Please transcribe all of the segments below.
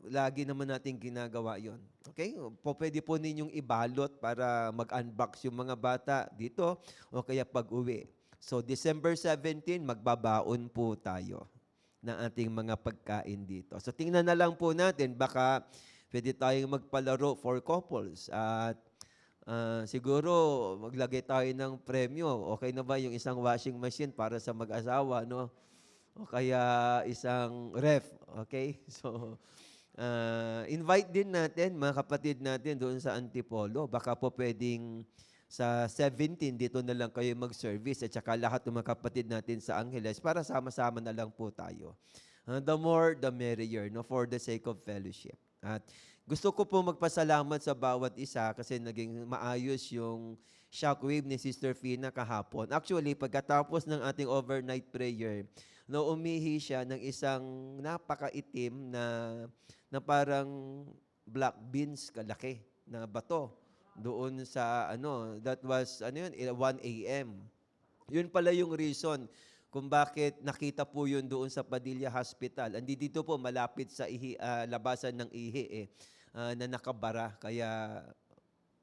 lagi naman natin ginagawa yon. Okay? Pwede po ninyong ibalot para mag-unbox yung mga bata dito o kaya pag-uwi. So, December 17, magbabaon po tayo ng ating mga pagkain dito. So, tingnan na lang po natin, baka pwede tayong magpalaro for couples. At siguro, maglagay tayo ng premyo. Okay na ba yung isang washing machine para sa mag-asawa, no? O kaya isang ref, okay? So, invite din natin mga kapatid natin doon sa Antipolo. Baka po pwedeng sa 17, dito na lang kayo mag-service at saka lahat ng mga kapatid natin sa Angeles para sama-sama na lang po tayo. The more, the merrier, no? For the sake of fellowship. At gusto ko po magpasalamat sa bawat isa kasi naging maayos yung shockwave ni Sister Fina kahapon. Actually, pagkatapos ng ating overnight prayer, no, umihi siya ng isang napakaitim na parang black beans kalaki na bato doon sa that was 1 a.m. Yun pala yung reason kung bakit nakita po yun doon sa Padilla Hospital. Andi dito po malapit sa labasan ng ihi na nakabara kaya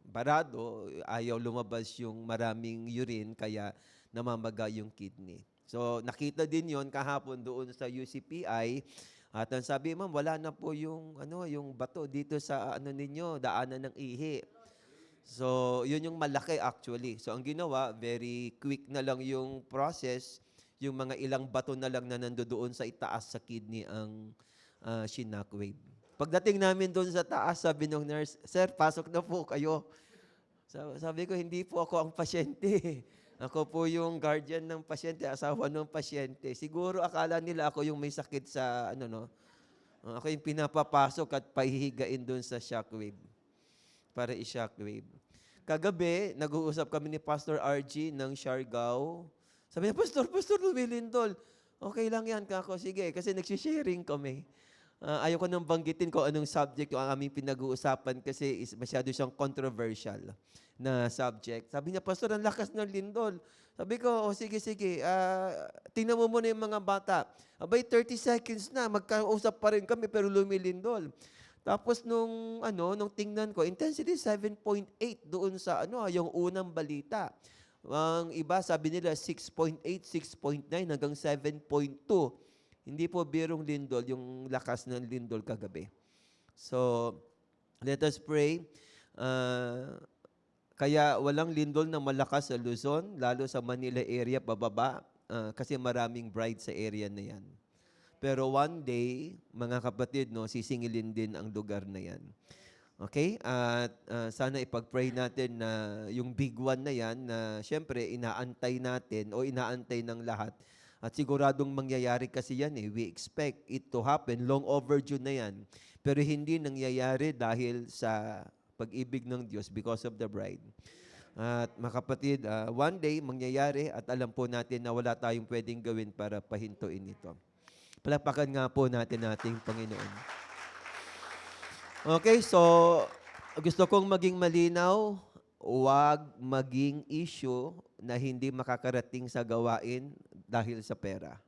barado, ayaw lumabas yung maraming urine kaya namamaga yung kidney. So, nakita din yon kahapon doon sa UCPI. At ang sabi, ma'am, wala na po yung bato dito sa ninyo, daanan ng ihi. So, yun yung malaki actually. So, ang ginawa, very quick na lang yung process. Yung mga ilang bato na lang na nandoon sa itaas sa kidney ang shockwave. Pagdating namin doon sa taas, sabi ng nurse, sir, pasok na po kayo. Sabi ko, hindi po ako ang pasyente. Ako po yung guardian ng pasyente, asawa ng pasyente. Siguro akala nila ako yung may sakit sa, ako yung pinapapasok at pahihigain doon sa shockwave para i-shockwave. Kagabi, nag-uusap kami ni Pastor RG ng Siargao. Sabi niya, Pastor lumilindol. Okay lang yan, kako. Sige, kasi nagsisharing kami. Ayoko nang banggitin ko anong subject yung aming pinag-uusapan kasi masyado siyang controversial na subject. Sabi niya, Pastor, ang lakas ng lindol. Sabi ko, sige, tingnan mo muna yung mga bata. Abay, 30 seconds na, magkausap pa rin kami pero lumilindol. Tapos nung tingnan ko, intensity 7.8 doon sa yung unang balita. Ang iba sabi nila 6.8, 6.9 hanggang 7.2. Hindi po birong lindol yung lakas ng lindol kagabi. So, let us pray. Kaya walang lindol na malakas sa Luzon, lalo sa Manila area pababa, kasi maraming bride sa area na yan. Pero one day, mga kapatid, sisingilin din ang lugar na yan. Okay? At sana ipag-pray natin na yung big one na yan, na syempre inaantay natin o inaantay ng lahat. At siguradong mangyayari kasi yan eh. We expect it to happen. Long overdue na yan. Pero hindi nangyayari dahil sa pag-ibig ng Diyos because of the bride. At mga kapatid, one day mangyayari at alam po natin na wala tayong pwedeng gawin para pahintuin ito. Palakpakan nga po natin ating Panginoon. Okay, so gusto kong maging malinaw, huwag maging issue na hindi makakarating sa gawain dahil sa pera.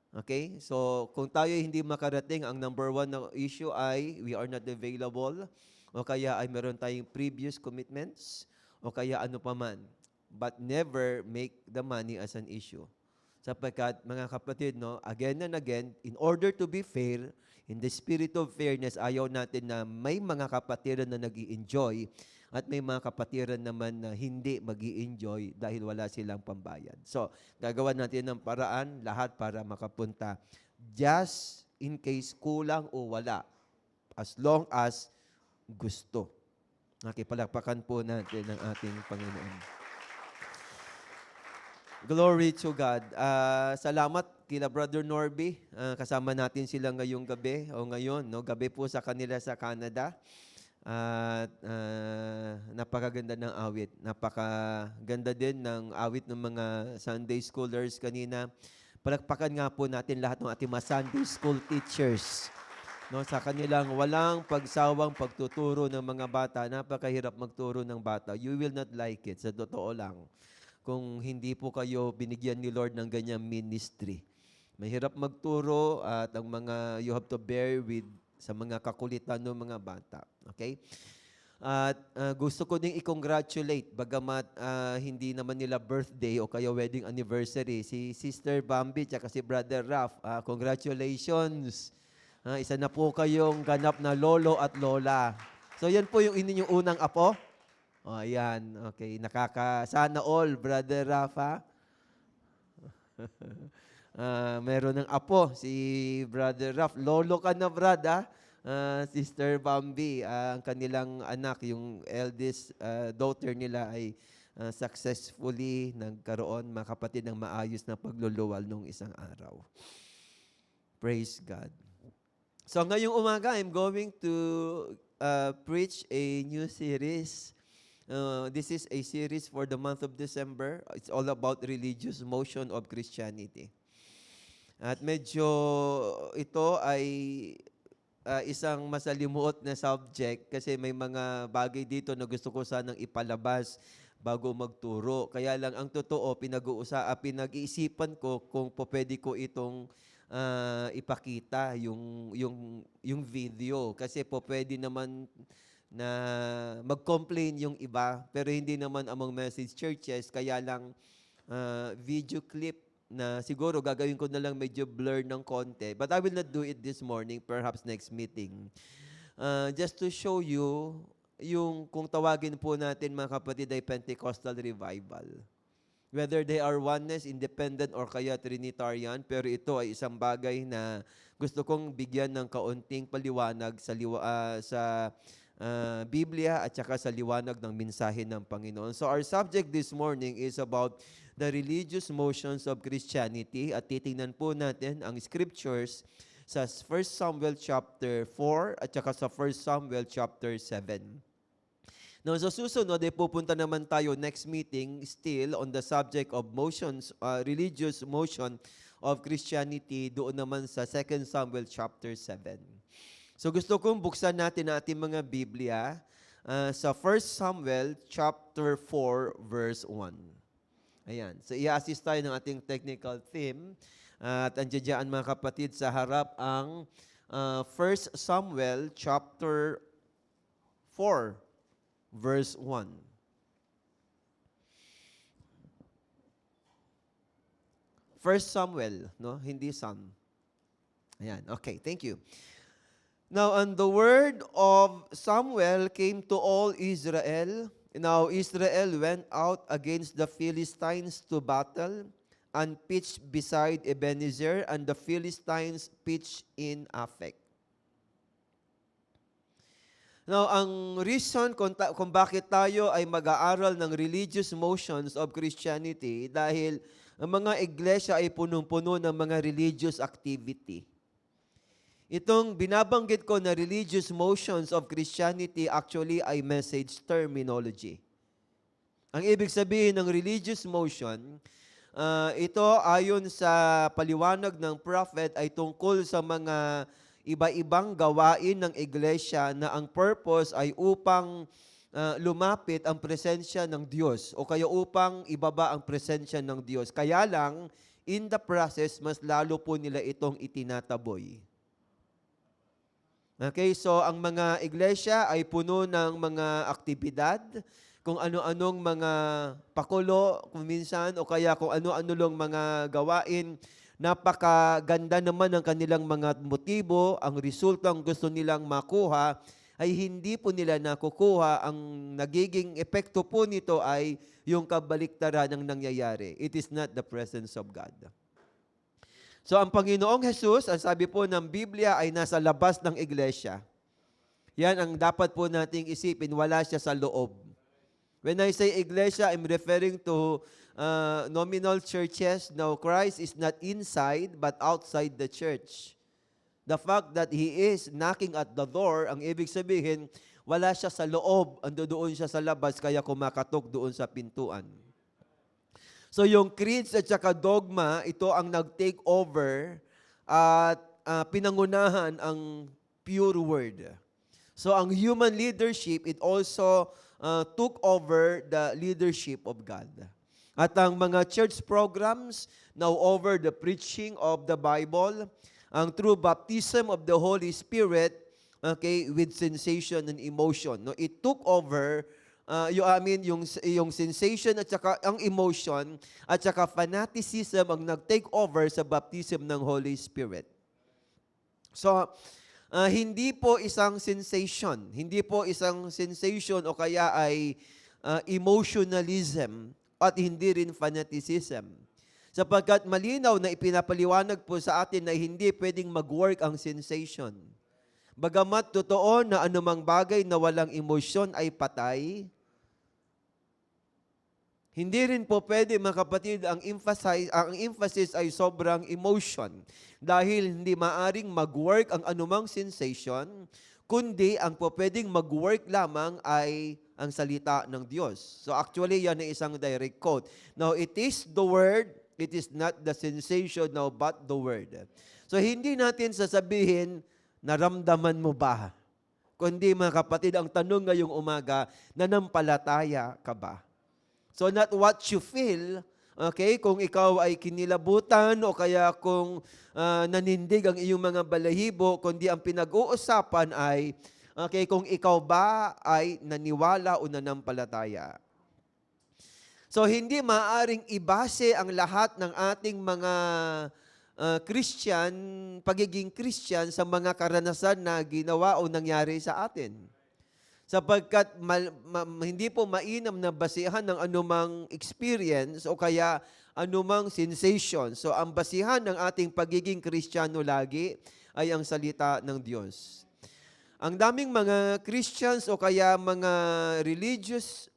Okay? So, kung tayo hindi makarating, ang number one na issue ay we are not available o kaya ay meron tayong previous commitments o kaya ano paman. But never make the money as an issue. Sapagkat, mga kapatid, again and again, in order to be fair, in the spirit of fairness, ayaw natin na may mga kapatiran na nag-i-enjoy at may mga kapatiran naman na hindi mag-i-enjoy dahil wala silang pambayad. So, gagawa natin ng paraan lahat para makapunta just in case kulang o wala. As long as gusto. Nakipalakpakan po natin ang ating Panginoon. Glory to God. Salamat kila Brother Norby. Kasama natin sila ngayong gabi o ngayon, gabi po sa kanila sa Canada. At napakaganda ng awit. Napakaganda din ng awit ng mga Sunday schoolers kanina. Palakpakan nga po natin lahat ng ating mga Sunday school teachers. Sa kanilang walang pagsawang pagtuturo ng mga bata. Napakahirap magturo ng bata. You will not like it, sa totoo lang. Kung hindi po kayo binigyan ni Lord ng ganyang ministry. Mahirap magturo at ang mga you have to bear with sa mga kakulitan ng mga bata. Okay? At gusto ko ding i-congratulate, bagamat hindi naman nila birthday o kaya wedding anniversary, si Sister Bambi at si Brother Raf. Congratulations! Isa na po kayong ganap na lolo at lola. So yan po yung inyong unang apo. O, ayan. Okay. Sana all, Brother Rafa. Meron ng apo, si Brother Raf. Lolo ka na, Brad, Sister Bambi, ang kanilang anak, yung eldest daughter nila ay successfully nagkaroon, mga kapatid, ng maayos na pagluluwal nung isang araw. Praise God. So ngayong umaga, I'm going to preach a new series. This is a series for the month of December. It's all about religious motion of Christianity. At medyo ito ay isang masalimuot na subject kasi may mga bagay dito na gusto ko sanang ipalabas bago magturo. Kaya lang ang totoo, pinag-iisipan ko kung pwede ko itong ipakita yung video. Kasi pwede naman na mag-complain yung iba, pero hindi naman among message churches. Kaya lang video clip na siguro gagawin ko na lang medyo blur ng konti. But I will not do it this morning, perhaps next meeting. Just to show you, yung kung tawagin po natin mga kapatid ay Pentecostal revival. Whether they are oneness, independent, or kaya Trinitarian, pero ito ay isang bagay na gusto kong bigyan ng kaunting paliwanag sa Biblia at saka sa liwanag ng mensahe ng Panginoon. So our subject this morning is about the religious motions of Christianity, at titingnan po natin ang scriptures sa 1 Samuel chapter 4 at saka sa 1 Samuel chapter 7. Now, sa susunod, pupunta naman tayo next meeting still on the subject of motions, religious motion of Christianity, doon naman sa 2 Samuel chapter 7. So gusto kong buksan natin ang ating mga Biblia sa 1 Samuel chapter 4 verse 1. Ayan. So i-assist tayo ng ating technical theme. At andiyan mga kapatid sa harap ang 1 Samuel chapter 4 verse 1. 1 Samuel, no? Hindi Sam. Ayan. Okay, thank you. Now, and the word of Samuel came to all Israel. Now, Israel went out against the Philistines to battle and pitched beside Ebenezer, and the Philistines pitched in Aphek. Now, ang reason kung bakit tayo ay mag-aaral ng religious motions of Christianity, dahil ang mga iglesia ay punong-puno ng mga religious activity. Itong binabanggit ko na religious motions of Christianity actually ay message terminology. Ang ibig sabihin ng religious motion, ito ayon sa paliwanag ng prophet ay tungkol sa mga iba-ibang gawain ng iglesia na ang purpose ay upang lumapit ang presensya ng Diyos o kaya upang ibaba ang presensya ng Diyos. Kaya lang, in the process, mas lalo po nila itong itinataboy. Okay, so ang mga iglesia ay puno ng mga aktibidad, kung ano-anong mga pakulo, kung minsan, o kaya kung ano-ano lang mga gawain. Napakaganda naman ng kanilang mga motibo, ang resultang gusto nilang makuha, ay hindi po nila nakukuha. Ang nagiging epekto po nito ay yung kabaliktaran ng nangyayari. It is not the presence of God. So ang Panginoong Jesus, ang sabi po ng Biblia, ay nasa labas ng iglesia. Yan ang dapat po nating isipin, wala siya sa loob. When I say iglesia, I'm referring to nominal churches. Now, Christ is not inside but outside the church. The fact that He is knocking at the door, ang ibig sabihin, wala siya sa loob, ando doon siya sa labas, kaya kumakatok doon sa pintuan. So yung creeds at saka dogma, ito ang nag-take over at pinangunahan ang pure word. So ang human leadership, it also took over the leadership of God. At ang mga church programs now over the preaching of the Bible, ang true baptism of the Holy Spirit, okay, with sensation and emotion. No, it took over yung sensation at saka ang emotion at saka fanaticism ang nag-take over sa baptism ng Holy Spirit. So, hindi po isang sensation. Hindi po isang sensation o kaya ay emotionalism at hindi rin fanaticism. Sapagkat malinaw na ipinapaliwanag po sa atin na hindi pwedeng mag-work ang sensation. Bagamat totoo na anumang bagay na walang emosyon ay patay, hindi rin po pwede, mga kapatid, ang emphasis ay sobrang emotion. Dahil hindi maaring mag-work ang anumang sensation, kundi ang po pwedeng mag-work lamang ay ang salita ng Diyos. So actually, yan ay isang direct quote. Now, it is the word, it is not the sensation now, but the word. So hindi natin sasabihin, naramdaman mo ba? Kundi mga kapatid, ang tanong ngayong umaga, nanampalataya ka ba? So not what you feel, okay, kung ikaw ay kinilabutan o kaya kung nanindig ang iyong mga balahibo, kundi ang pinag-uusapan ay, okay, kung ikaw ba ay naniwala o nanampalataya. So hindi maaring ibase ang lahat ng ating mga pagiging Christian sa mga karanasan na ginawa o nangyari sa atin. Sapagkat hindi po mainam na basihan ng anumang experience o kaya anumang sensation. So ang basihan ng ating pagiging Kristiyano lagi ay ang salita ng Diyos. Ang daming mga Christians o kaya mga religious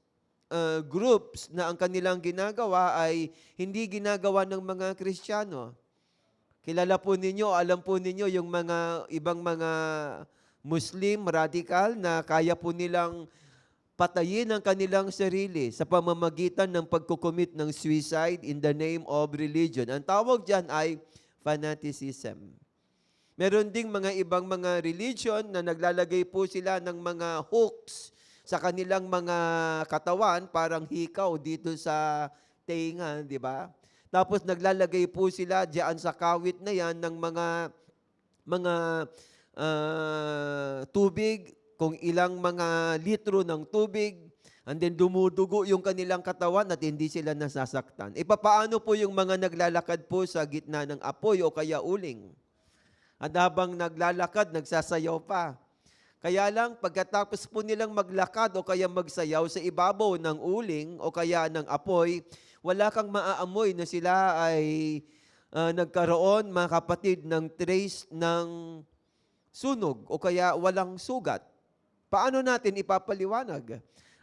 groups na ang kanilang ginagawa ay hindi ginagawa ng mga Kristiyano. Kilala po ninyo, alam po ninyo yung mga ibang mga Muslim radical na kaya po nilang patayin ang kanilang sarili sa pamamagitan ng pagkukumit ng suicide in the name of religion. Ang tawag dyan ay fanaticism. Meron ding mga ibang mga religion na naglalagay po sila ng mga hooks sa kanilang mga katawan, parang hikaw dito sa tenga, di ba? Tapos naglalagay po sila diyan sa kawit na yan ng mga tubig, kung ilang mga litro ng tubig, and then dumudugo yung kanilang katawan at hindi sila nasasaktan. Papaano po yung mga naglalakad po sa gitna ng apoy o kaya uling? At habang naglalakad, nagsasayaw pa. Kaya lang, pagkatapos po nilang maglakad o kaya magsayaw sa ibabaw ng uling o kaya ng apoy, wala kang maaamoy na sila ay nagkaroon, mga kapatid, ng trace ng sunog o kaya walang sugat. Paano natin ipapaliwanag?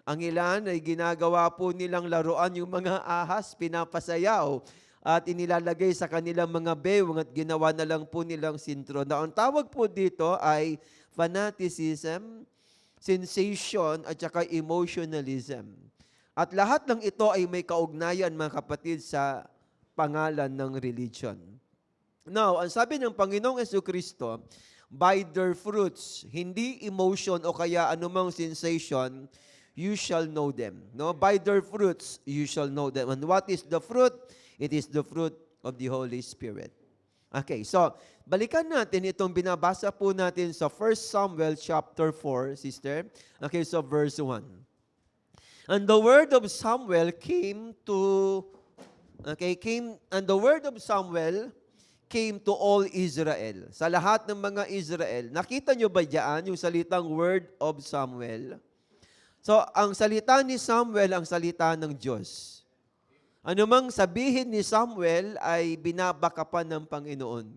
Ang ilan ay ginagawa po nilang laruan yung mga ahas, pinapasayaw at inilalagay sa kanilang mga bewang at ginawa na lang po nilang sintro. Na ang tawag po dito ay fanaticism, sensation at saka emotionalism. At lahat ng ito ay may kaugnayan, mga kapatid, sa pangalan ng religion. Now, ang sabi ng Panginoong Jesucristo, by their fruits, hindi emotion o kaya anumang sensation, you shall know them. No, by their fruits, you shall know them. And what is the fruit? It is the fruit of the Holy Spirit. Okay, so balikan natin itong binabasa po natin sa 1 Samuel chapter 4, sister. Okay, so verse 1. And the word of Samuel came to all Israel. Sa lahat ng mga Israel. Nakita nyo ba diyan yung salitang word of Samuel? So, ang salita ni Samuel, ang salita ng Diyos. Ano mang sabihin ni Samuel ay binabakapan ng Panginoon.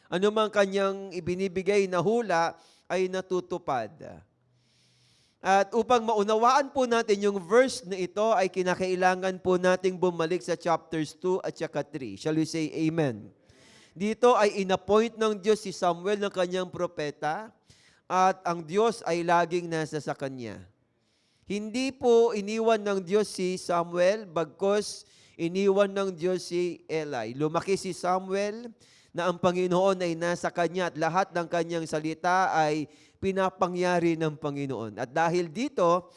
Ano mang kanyang ibinibigay na hula ay natutupad. At upang maunawaan po natin yung verse na ito, ay kinakailangan po nating bumalik sa chapters 2 at saka 3. Shall we say amen? Dito ay inappoint ng Diyos si Samuel ng kanyang propeta at ang Diyos ay laging nasa sa kanya. Hindi po iniwan ng Diyos si Samuel, bagkus iniwan ng Diyos si Eli. Lumaki si Samuel na ang Panginoon ay nasa kanya at lahat ng kanyang salita ay pinapangyari ng Panginoon. At dahil dito,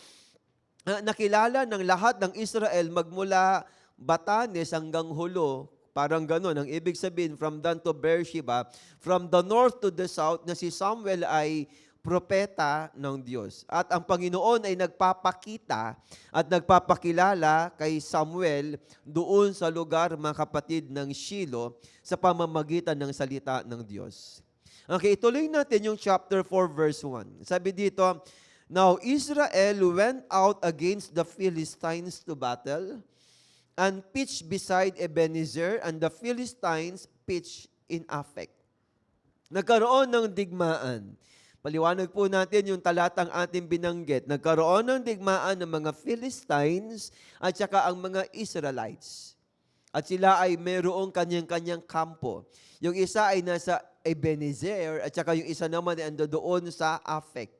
nakilala ng lahat ng Israel magmula Batanes hanggang Hulo. Parang ganun, ang ibig sabihin, from Dan to Beersheba, from the north to the south, na si Samuel ay propeta ng Diyos. At ang Panginoon ay nagpapakita at nagpapakilala kay Samuel doon sa lugar, mga kapatid, ng Shiloh sa pamamagitan ng salita ng Diyos. Okay, ituloy natin yung chapter 4 verse 1. Sabi dito, "Now Israel went out against the Philistines to battle and pitched beside Ebenezer, and the Philistines pitched in Aphek." Nagkaroon ng digmaan. Paliwanag po natin yung talatang ating binanggit. Nagkaroon ng digmaan ng mga Philistines at saka ang mga Israelites. At sila ay mayroong kanyang-kanyang kampo. Yung isa ay nasa Ebenezer at saka yung isa naman ay ando doon sa Aphek.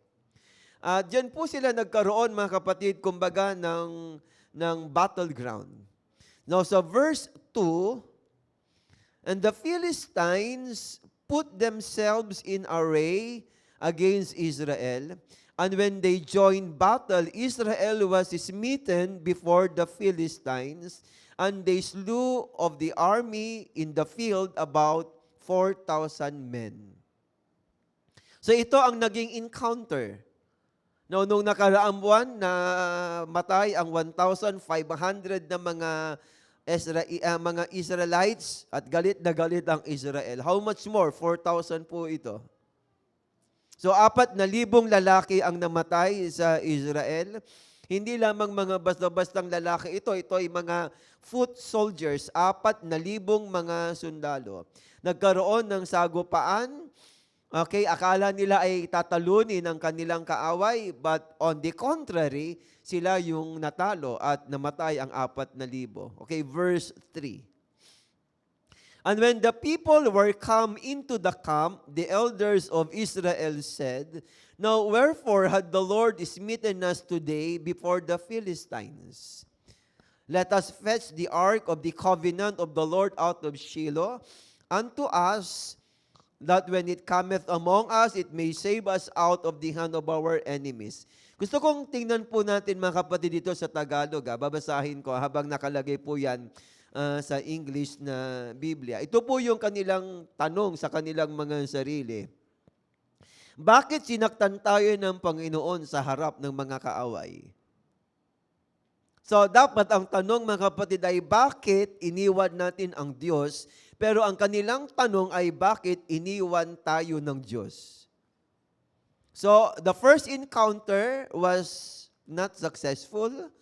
At diyan po sila nagkaroon, mga kapatid, kumbaga ng battleground. Now sa verse 2, "And the Philistines put themselves in array against Israel, and when they joined battle, Israel was smitten before the Philistines, and they slew of the army in the field about 4,000 men." So ito ang naging encounter. Now, nung nakaraang buwan na matay ang 1,500 na mga Israelites at galit na galit ang Israel. How much more? 4,000 po ito. So, 4,000 lalaki ang namatay sa Israel. Hindi lamang mga basta-bastang lalaki ito ay mga foot soldiers, 4,000 mga sundalo. Nagkaroon ng sagupaan. Okay, akala nila ay tatalunin ang kanilang kaaway, but on the contrary, sila yung natalo at namatay ang 4,000. Okay, verse 3. "And when the people were come into the camp, the elders of Israel said, Now wherefore had the Lord smitten us today before the Philistines? Let us fetch the ark of the covenant of the Lord out of Shiloh unto us, that when it cometh among us, it may save us out of the hand of our enemies." Gusto kong tingnan po natin, mga kapatid, dito sa Tagalog. Babasahin ko habang nakalagay po yan sa English na Biblia. Ito po yung kanilang tanong sa kanilang mga sarili. Bakit sinaktan tayo ng Panginoon sa harap ng mga kaaway? So, dapat ang tanong, mga kapatid, ay bakit iniwan natin ang Diyos? Pero ang kanilang tanong ay bakit iniwan tayo ng Diyos? So, the first encounter was not successful.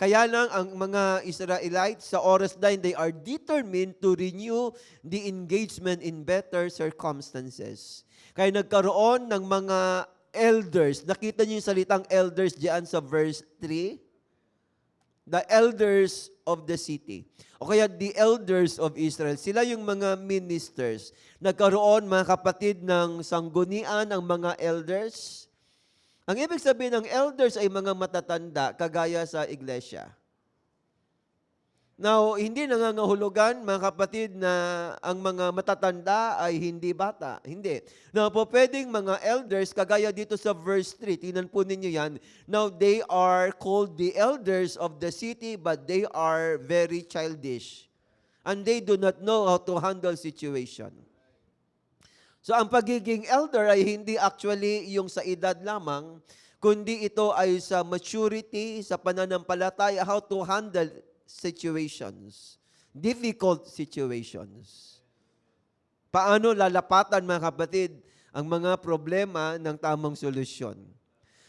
Kaya lang ang mga Israelites sa oras na they are determined to renew the engagement in better circumstances. Kaya nagkaroon ng mga elders. Nakita niyo yung salitang elders diyan sa verse 3? The elders of the city. O kaya the elders of Israel. Sila yung mga ministers. Nagkaroon, mga kapatid, ng sanggunian ang mga elders. Ang ibig sabihin ng elders ay mga matatanda, kagaya sa iglesia. Now, hindi nangangahulugan, mga kapatid, na ang mga matatanda ay hindi bata. Hindi. Now, po pwedeng mga elders, kagaya dito sa verse 3, tingnan po ninyo yan. Now, they are called the elders of the city, but they are very childish. And they do not know how to handle situation. So, ang pagiging elder ay hindi actually yung sa edad lamang, kundi ito ay sa maturity, sa pananampalataya, how to handle situations, difficult situations. Paano lalapatan, mga kapatid, ang mga problema ng tamang solusyon.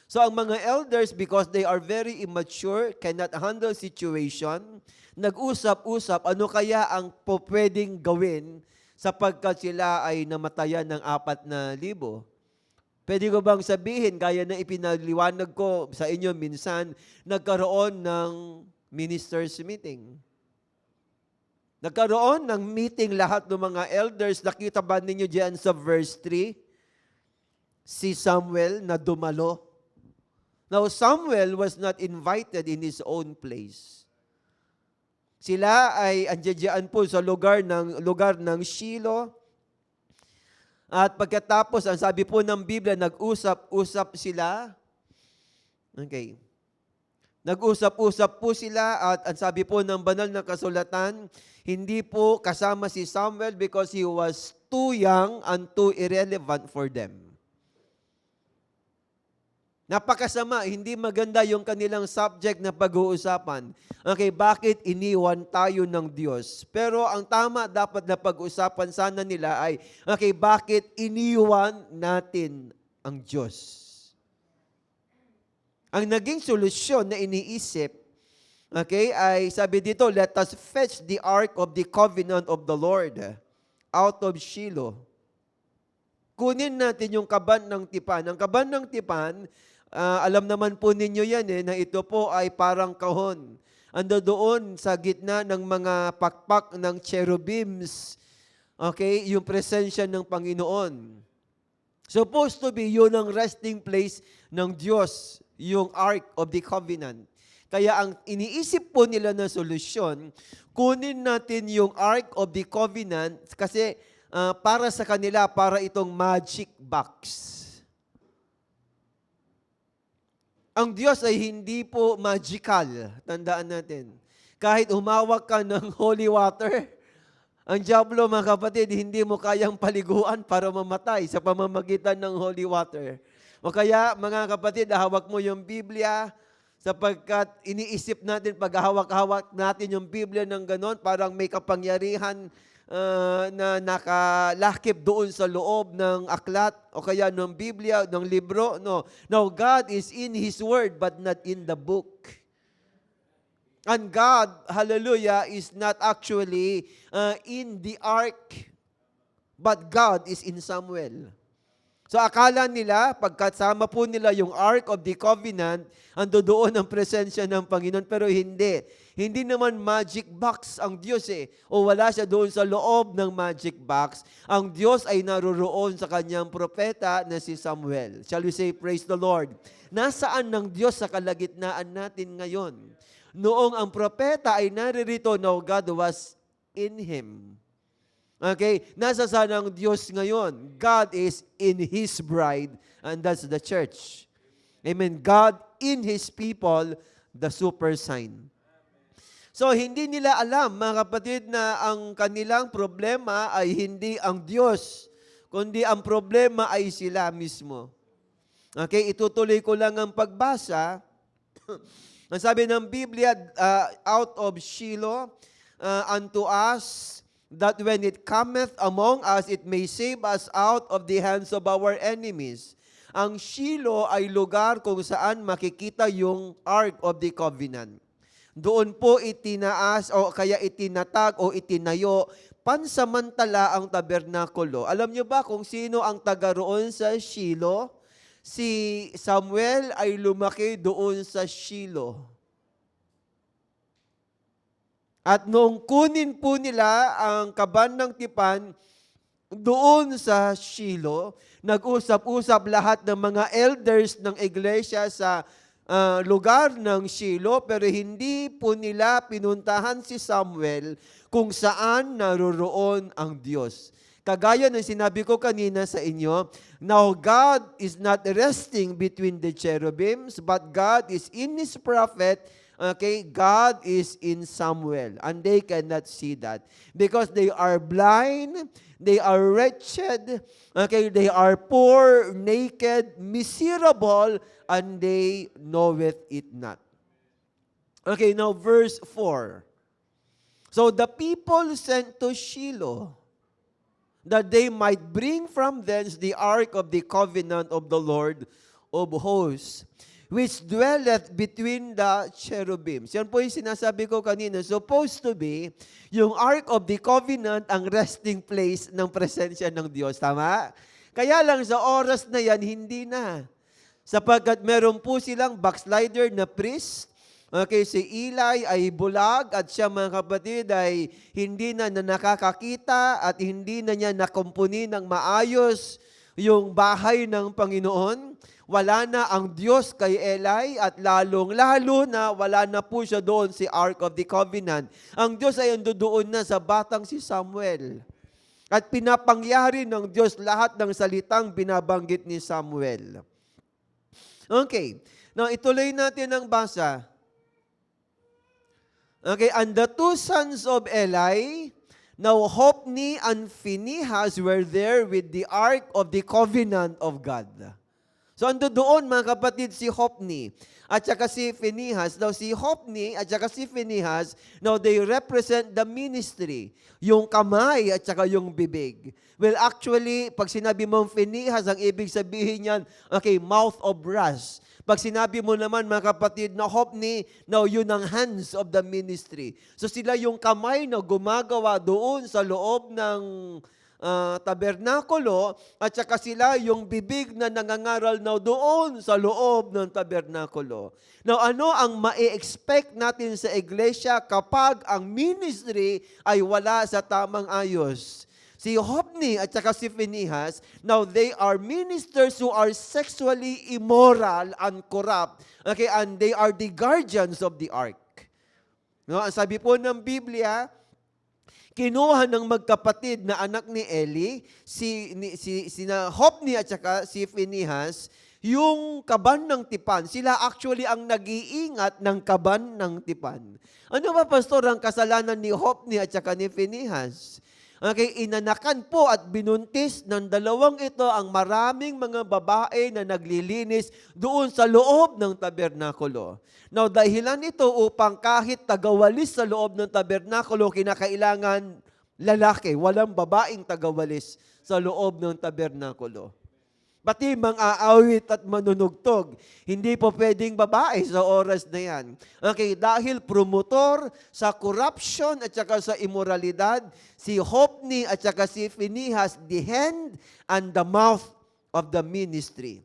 So, ang mga elders, because they are very immature, cannot handle situation, nag-usap-usap, ano kaya ang pwedeng gawin sapagkat sila ay namatayan ng 4,000. Pwede ko bang sabihin, gaya na ipinaliwanag ko sa inyo minsan, nagkaroon ng ministers meeting. Nagkaroon ng meeting lahat ng mga elders. Nakita ba ninyo diyan sa verse 3? Si Samuel na dumalo. Now, Samuel was not invited in his own place. Sila ay andiyan po sa lugar ng Shiloh. At pagkatapos, ang sabi po ng Biblia, nag-usap-usap sila. Okay. Nag-usap-usap po sila at ang sabi po ng banal na kasulatan, hindi po kasama si Samuel because he was too young and too irrelevant for them. Napakasama, hindi maganda yung kanilang subject na pag-uusapan. Okay, bakit iniwan tayo ng Diyos? Pero ang tama dapat na pag-usapan sana nila ay, okay, bakit iniwan natin ang Diyos? Ang naging solusyon na iniisip, okay, ay sabi dito, let us fetch the ark of the covenant of the Lord out of Shiloh. Kunin natin yung kaban ng tipan. Ang kaban ng tipan, alam naman po ninyo yan na ito po ay parang kahon. Ando doon sa gitna ng mga pakpak ng cherubims, okay, yung presensya ng Panginoon. Supposed to be yun ang resting place ng Diyos, yung Ark of the Covenant. Kaya ang iniisip po nila na solusyon, kunin natin yung Ark of the Covenant kasi para sa kanila, para itong magic box. Ang Diyos ay hindi po magical. Tandaan natin. Kahit humawak ka ng holy water, ang diablo, mga kapatid, hindi mo kayang paliguan para mamatay sa pamamagitan ng holy water. O kaya, mga kapatid, hawak mo yung Biblia, sapagkat iniisip natin, pag hawak-hawak natin yung Biblia ng ganon, parang may kapangyarihan na nakalakip doon sa loob ng aklat o kaya ng Biblia, ng libro. No, God is in His Word but not in the book. And God, hallelujah, is not actually in the ark, but God is in Samuel. So akala nila, pagkasama po nila yung Ark of the Covenant, ando doon ang presensya ng Panginoon, pero hindi. Hindi naman magic box ang Diyos o wala siya doon sa loob ng magic box. Ang Diyos ay naroroon sa kanyang propeta na si Samuel. Shall we say, praise the Lord? Nasaan ng Diyos sa kalagitnaan natin ngayon? Noong ang propeta ay naririto, now God was in him. Okay? Nasa saan ang Diyos ngayon? God is in His bride, and that's the church. Amen. God in His people, the super sign. So, hindi nila alam, mga kapatid, na ang kanilang problema ay hindi ang Diyos, kundi ang problema ay sila mismo. Okay? Itutuloy ko lang ang pagbasa. Ang sabi ng Biblia, out of Shiloh, unto us, that when it cometh among us, it may save us out of the hands of our enemies. Ang Shiloh ay lugar kung saan makikita yung Ark of the Covenant. Doon po itinaas o kaya itinatag o itinayo pansamantala ang tabernakulo. Alam niyo ba kung sino ang taga roon sa Shiloh? Si Samuel ay lumaki doon sa Shiloh. At noong kunin po nila ang kaban ng tipan doon sa Shiloh, nag-usap-usap lahat ng mga elders ng iglesia sa lugar ng Shiloh, pero hindi po nila pinuntahan si Samuel kung saan naroroon ang Diyos. Kagaya ng sinabi ko kanina sa inyo, now God is not resting between the cherubims, but God is in His prophet. Okay, God is in Samuel, and they cannot see that because they are blind, they are wretched, okay, they are poor, naked, miserable, and they knoweth it not. Okay, now verse 4. So the people sent to Shiloh, that they might bring from thence the ark of the covenant of the Lord of hosts, which dwelleth between the cherubims. Yan po yung sinasabi ko kanina. Supposed to be, yung Ark of the Covenant ang resting place ng presensya ng Diyos. Tama? Kaya lang sa oras na yan, hindi na. Sapagkat meron po silang backslider na priest. Okay, si Eli ay bulag at siya, mga kapatid, ay hindi na nakakakita at hindi na niya nakumpuni ng maayos yung bahay ng Panginoon. Wala na ang Diyos kay Eli at lalong-lalo na wala na po siya doon si Ark of the Covenant. Ang Diyos ay doon na sa batang si Samuel. At pinapangyari ng Diyos lahat ng salitang binabanggit ni Samuel. Okay. Now, ituloy natin ang basa. Okay, and the two sons of Eli, now Hophni and Phinehas were there with the Ark of the Covenant of God. So ando doon mga kapatid si Hophni at saka si Phinehas. Now si Hophni at saka si Phinehas, now they represent the ministry. Yung kamay at saka yung bibig. Well actually, pag sinabi mong Phinehas, ang ibig sabihin niyan, okay, mouth of brass. Pag sinabi mo naman mga kapatid na Hophni, now yun ang hands of the ministry. So sila yung kamay na gumagawa doon sa loob ng tabernakulo at saka sila yung bibig na nangangaral na doon sa loob ng tabernakulo. Now ano ang ma-expect natin sa iglesia kapag ang ministry ay wala sa tamang ayos? Si Hophni at saka si Phinehas, now they are ministers who are sexually immoral and corrupt. Okay, and they are the guardians of the ark. No, ang sabi po ng Biblia, kinuha ng magkapatid na anak ni Eli, si Hophni at saka si Phinehas, yung kaban ng tipan. Sila actually ang nag-iingat ng kaban ng tipan. Ano ba, pastor, ang kasalanan ni Hophni at saka ni Phinehas? Okay, inanakan po at binuntis ng dalawang ito ang maraming mga babae na naglilinis doon sa loob ng tabernakulo. Now, dahilan ito upang kahit tagawalis sa loob ng tabernakulo, kinakailangan lalaki, walang babaeng tagawalis sa loob ng tabernakulo. Pati mga aawit at manunugtog, hindi po pwedeng babae sa oras na yan. Okay, dahil promotor sa corruption at saka sa immoralidad, si Hophni at saka si Phinehas, the hand and the mouth of the ministry.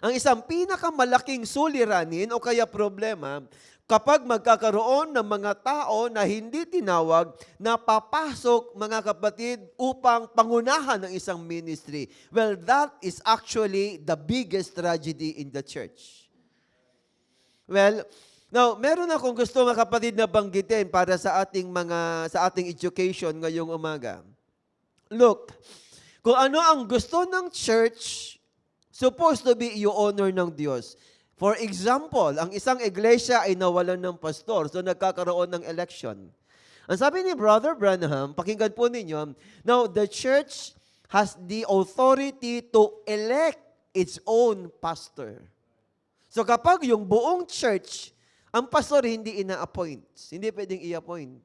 Ang isang pinakamalaking suliranin o kaya problema, kapag magkakaroon ng mga tao na hindi tinawag na papasok, mga kapatid, upang pangunahan ng isang ministry. Well, that is actually the biggest tragedy in the church. Well, now, meron akong gusto mga kapatid na banggitin para sa ating education ngayong umaga. Look, kung ano ang gusto ng church, supposed to be i-honor ng Diyos. For example, ang isang iglesia ay nawalan ng pastor, so nagkakaroon ng election. Ang sabi ni Brother Branham, pakinggan po ninyo, now the church has the authority to elect its own pastor. So kapag yung buong church, ang pastor hindi ina-appoint, hindi pwedeng i-appoint.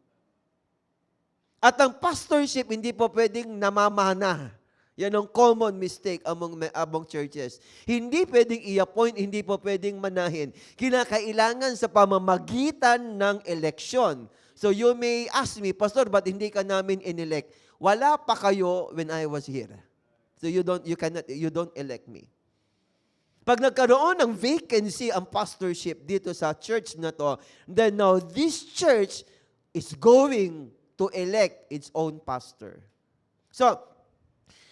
At ang pastorship hindi po pwedeng namamana. Yan ang common mistake among churches. Hindi pwedeng i-appoint, hindi po pwedeng manahin. Kinakailangan sa pamamagitan ng eleksyon. So you may ask me, Pastor, ba't hindi ka namin inelect? Wala pa kayo when I was here. So you don't elect me. Pag nagkaroon ng vacancy ang pastorship dito sa church na to, then now this church is going to elect its own pastor. So,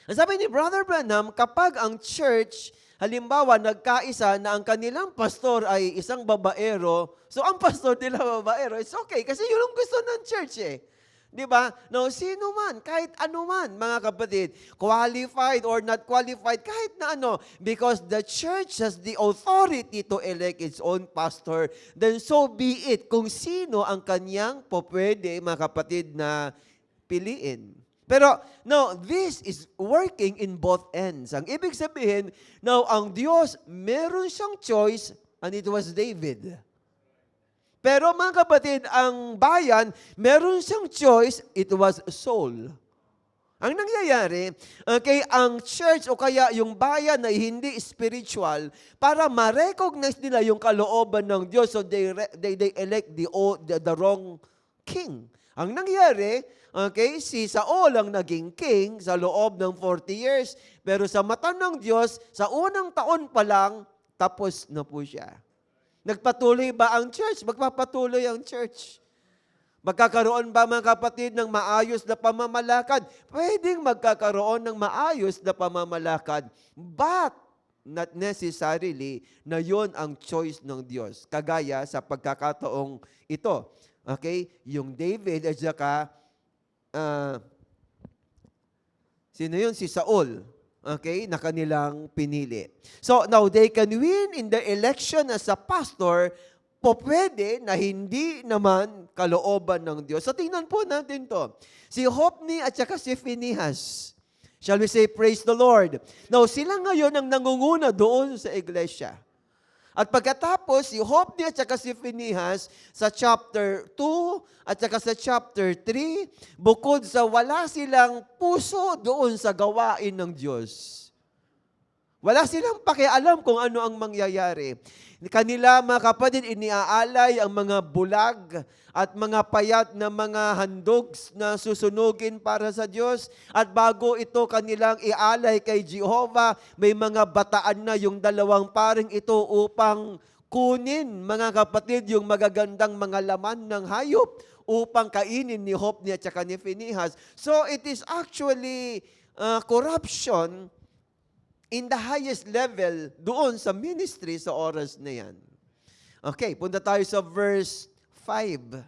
ang sabi ni Brother Branham, kapag ang church, halimbawa, nagkaisa na ang kanilang pastor ay isang babaero, so ang pastor nila babaero, it's okay, kasi yun ang gusto ng church eh. Di ba? No, sino man, kahit ano man, mga kapatid, qualified or not qualified, kahit na ano, because the church has the authority to elect its own pastor, then so be it, kung sino ang kanyang popwede, mga kapatid, na piliin. Pero, no, this is working in both ends. Ang ibig sabihin, now, ang Diyos, meron siyang choice, and it was David. Pero, mga kapatid, ang bayan, meron siyang choice, it was Saul. Ang nangyayari, okay, ang church o kaya yung bayan na hindi spiritual, para ma-recognize nila yung kalooban ng Diyos, so they elect the wrong king. Ang nangyari, okay, si Saul ang naging king sa loob ng 40 years, pero sa mata ng Diyos, sa unang taon pa lang, tapos na po siya. Nagpatuloy ba ang church? Magpapatuloy ang church. Magkakaroon ba, mga kapatid, ng maayos na pamamalakad? Pwedeng magkakaroon ng maayos na pamamalakad, but not necessarily na yon ang choice ng Diyos. Kagaya sa pagkakataong ito. Okay? Yung David at saka sino yun? Si Saul. Okay? Na kanilang pinili. So, now they can win in the election as a pastor, po pwede na hindi naman kalooban ng Diyos. So, tingnan po natin to. Si Hophni at saka si Phinehas. Shall we say, praise the Lord? Now, sila ngayon ang nangunguna doon sa iglesia. At pagkatapos, si Hophni at saka si Phinehas sa chapter 2 at saka sa chapter 3, bukod sa wala silang puso doon sa gawain ng Diyos. Wala silang pakialam kung ano ang mangyayari. Kanila, mga kapatid, iniaalay ang mga bulag at mga payat na mga handog na susunugin para sa Diyos. At bago ito kanilang ialay kay Jehovah, may mga bataan na yung dalawang paring ito upang kunin, mga kapatid, yung magagandang mga laman ng hayop upang kainin ni Hophni at saka ni Phinehas. So it is actually corruption in the highest level doon sa ministry sa oras na yan. Okay, punta tayo sa verse 5.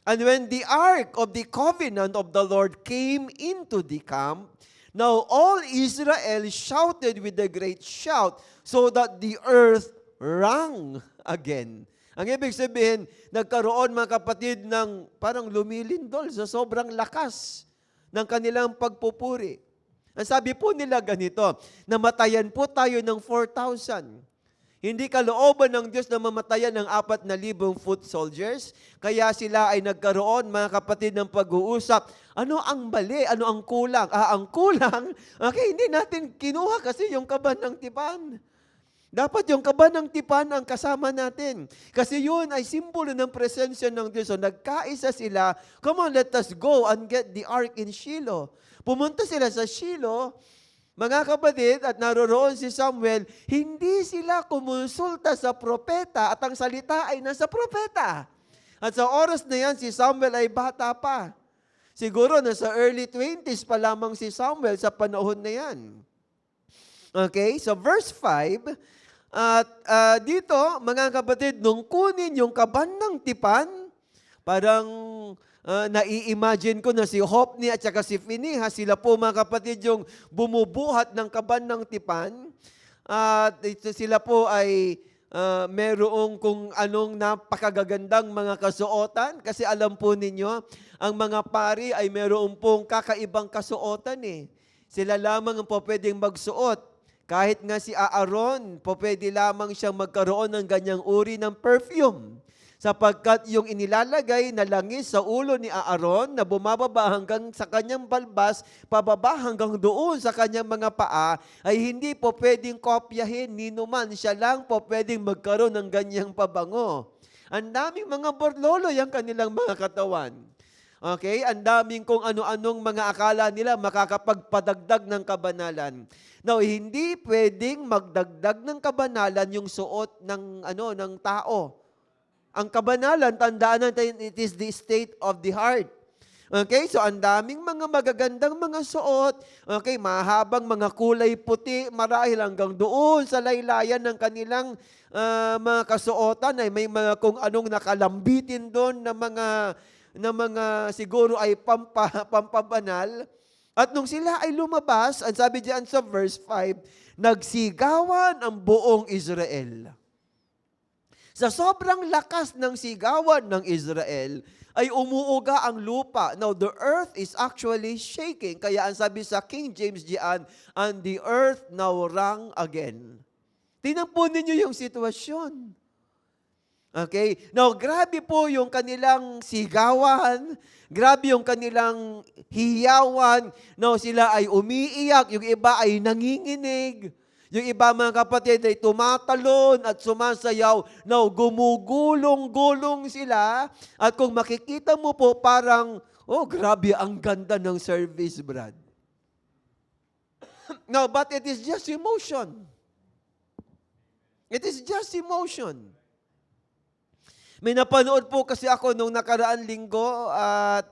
And when the ark of the covenant of the Lord came into the camp, now all Israel shouted with a great shout, so that the earth rang again. Ang ibig sabihin, nagkaroon, mga kapatid, ng parang lumilindol sa sobrang lakas ng kanilang pagpupuri. Ang sabi po nila ganito, namatayan po tayo ng 4,000. Hindi kalooban ng Diyos na mamatayan ng 4,000 foot soldiers. Kaya sila ay nagkaroon, mga kapatid, ng pag-uusap. Ano ang mali? Ano ang kulang? Ang kulang, okay, hindi natin kinuha kasi yung kaban ng tipan. Dapat yung kaban ng tipan ang kasama natin. Kasi yun ay simbolo ng presensya ng Diyos. So nagkaisa sila, come on, let us go and get the ark in Shiloh. Pumunta sila sa Shiloh, mga kapatid, at naroroon si Samuel, hindi sila kumonsulta sa propeta at ang salita ay nasa propeta. At sa oras na yan, si Samuel ay bata pa. Siguro nasa early 20s pa lamang si Samuel sa panahon na yan. Okay, so verse 5, at dito, mga kapatid, nung kunin yung kaban ng tipan, parang nai-imagine ko na si Hophni at saka si Phinehas, sila po, mga kapatid, yung bumubuhat ng kaban ng tipan. At sila po ay merong kung anong napakagagandang mga kasuotan. Kasi alam po ninyo, ang mga pari ay meron pong kakaibang kasuotan eh. Sila lamang ang po pwedeng magsuot. Kahit nga si Aaron, po pwede lamang siyang magkaroon ng ganyang uri ng perfume. Sapagkat yung inilalagay na langis sa ulo ni Aaron na bumababa hanggang sa kanyang balbas, pababa hanggang doon sa kanyang mga paa, ay hindi po pwedeng kopyahin ni numan. Siya lang po pwedeng magkaroon ng ganyang pabango. Ang daming mga borlolo yung kanilang mga katawan. Okay? Ang daming kung ano-anong mga akala nila makakapagpadagdag ng kabanalan. Now, hindi pwedeng magdagdag ng kabanalan yung suot ng tao. Ang kabanalan, tandaan natin, it is the state of the heart. Okay, so ang daming mga magagandang mga suot, okay, mahabang mga kulay puti, marahil hanggang doon sa laylayan ng kanilang mga kasuotan ay may mga kung anong nakalambitin doon na mga siguro ay pampabanal. At nung sila ay lumabas, ang sabi diyan sa verse 5, nagsigawan ang buong Israel. Sa sobrang lakas ng sigawan ng Israel, ay umuuga ang lupa. Now, the earth is actually shaking. Kaya ang sabi sa King James diyan, and the earth now rang again. Tingnan po ninyo yung sitwasyon. Okay? Now, grabe po yung kanilang sigawan, grabe yung kanilang hiyawan. Now, sila ay umiiyak, yung iba ay nanginginig. Yung iba, mga kapatid, ay tumatalon at sumasayaw. Now, gumugulong-gulong sila. At kung makikita mo po, parang, oh, grabe, ang ganda ng service, Brad. No, but it is just emotion. It is just emotion. May napanood po kasi ako nung nakaraan linggo at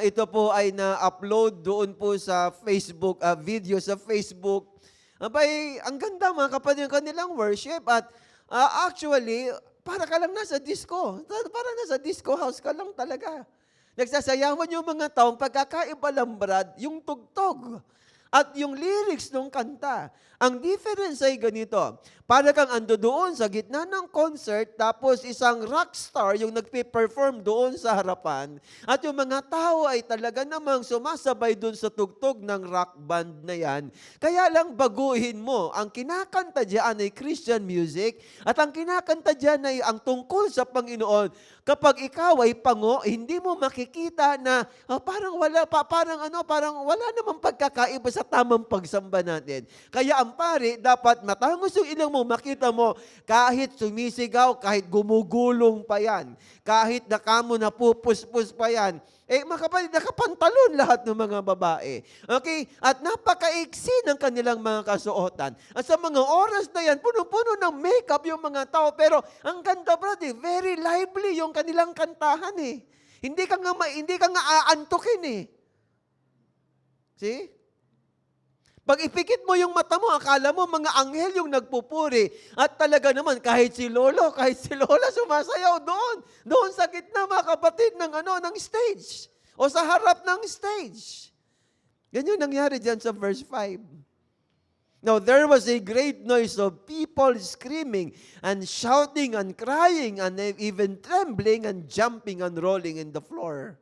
ito po ay na-upload doon po sa Facebook, video sa Facebook. Abay, ang ganda mga kapatid yung kanilang worship at actually, para ka lang nasa disco. Para nasa disco house ka lang talaga. Nagsasayawan yung mga taong pagkakaiba lang, Brad, yung tugtog at yung lyrics ng kanta. Ang difference ay ganito, para kang ando doon sa gitna ng concert, tapos isang rockstar yung nagpe-perform doon sa harapan, at yung mga tao ay talaga namang sumasabay doon sa tugtog ng rock band na yan. Kaya lang baguhin mo, ang kinakanta diyan ay Christian music, at ang kinakanta diyan ay ang tungkol sa Panginoon. Kapag ikaw ay pango, hindi mo makikita na parang wala namang pagkakaiba sa tamang pagsamba natin. Kaya ang pare, dapat matangos yung ilong mo, makita mo, kahit sumisigaw, kahit gumugulong pa yan, kahit nakamo napupuspos pa yan, mga kapatid, nakapantalon lahat ng mga babae. Okay? At napakaiksi ng kanilang mga kasuotan. At sa mga oras na yan, puno-puno ng makeup yung mga tao. Pero ang ganda, brother, very lively yung kanilang kantahan eh. Hindi ka nga aantukin eh. See? Pag ipikit mo yung mata mo, akala mo mga anghel yung nagpupuri. At talaga naman, kahit si Lola sumasayaw doon. Doon sa gitna, mga kapatid, ng stage. O sa harap ng stage. Yan yung nangyari dyan sa verse 5. Now, there was a great noise of people screaming and shouting and crying and even trembling and jumping and rolling in the floor.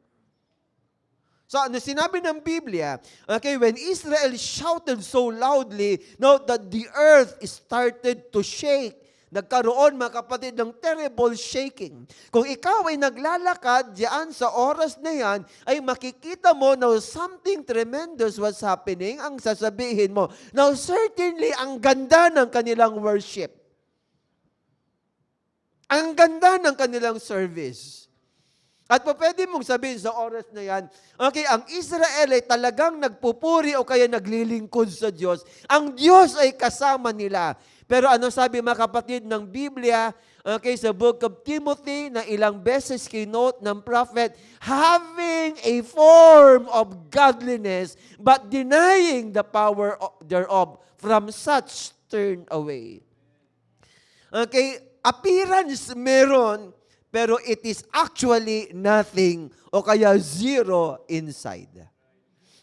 So, ano sinabi ng Biblia? Okay, when Israel shouted so loudly, now that the earth started to shake. Nagkaroon, mga kapatid, ng terrible shaking. Kung ikaw ay naglalakad diyan sa oras na yan, ay makikita mo na something tremendous was happening. Ang sasabihin mo, now certainly, ang ganda ng kanilang worship. Ang ganda ng kanilang service. At pwede mong sabihin sa oras na yan, okay, ang Israel ay talagang nagpupuri o kaya naglilingkod sa Diyos. Ang Diyos ay kasama nila. Pero ano sabi mga kapatid ng Biblia, okay, sa book of Timothy, na ilang beses kinote ng prophet, having a form of godliness, but denying the power thereof, from such turn away. Okay, appearance meron, pero it is actually nothing o kaya zero inside.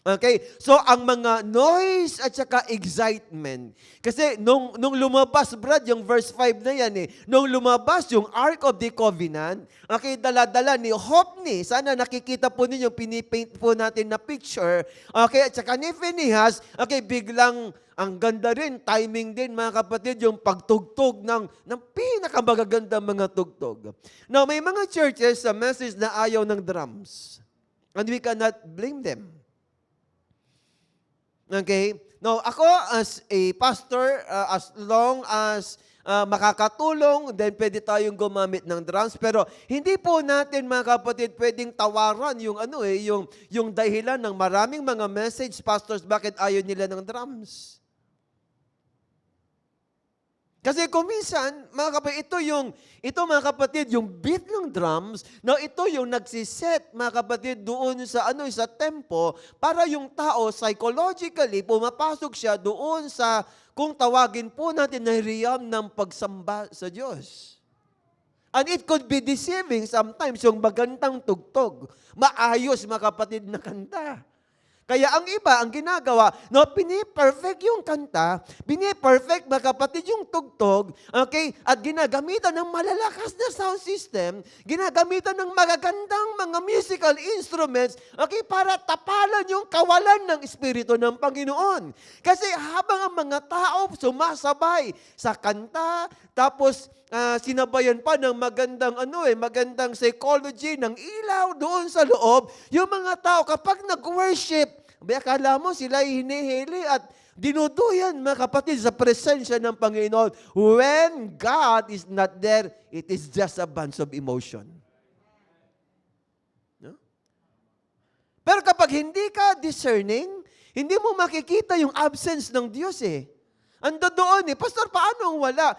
Okay? So, ang mga noise at saka excitement. Kasi nung lumabas, Brad, yung verse 5 na yan nung lumabas yung Ark of the Covenant, okay, dala-dala ni Hophni, sana nakikita po ninyo, pinipaint po natin na picture, okay, at saka ni Phinehas, okay, biglang, ang ganda rin, timing din mga kapatid, yung pagtugtog ng pinakamagagandang mga tugtog. Now, may mga churches sa message na ayaw ng drums. And we cannot blame them. Okay? Now, ako as a pastor, as long as makakatulong, then pwede tayong gumamit ng drums. Pero hindi po natin, mga kapatid, pwedeng tawaran yung dahilan ng maraming mga message pastors bakit ayaw nila ng drums. Kasi kung minsan, mga kapatid, ito mga kapatid, yung beat ng drums, na ito yung nagsiset, mga kapatid, doon sa tempo, para yung tao, psychologically, pumapasok siya doon sa, kung tawagin po natin na realm ng pagsamba sa Diyos. And it could be deceiving sometimes, yung magandang tugtog, maayos, mga kapatid, na kanta. Kaya ang iba, ang ginagawa, piniperfect yung kanta, piniperfect, mga kapatid, yung tugtog, okay, at ginagamitan ng malalakas na sound system, ginagamitan ng magagandang mga musical instruments, okay, para tapalan yung kawalan ng Espiritu ng Panginoon. Kasi habang ang mga tao sumasabay sa kanta, tapos sinabayan pa ng magandang psychology ng ilaw doon sa loob, yung mga tao kapag nag-worship, akala mo sila hinihili at dinuduyan, mga kapatid, sa presensya ng Panginoon. When God is not there, it is just a bunch of emotion. No? Pero kapag hindi ka discerning, hindi mo makikita yung absence ng Diyos Ando doon Pastor, paano wala?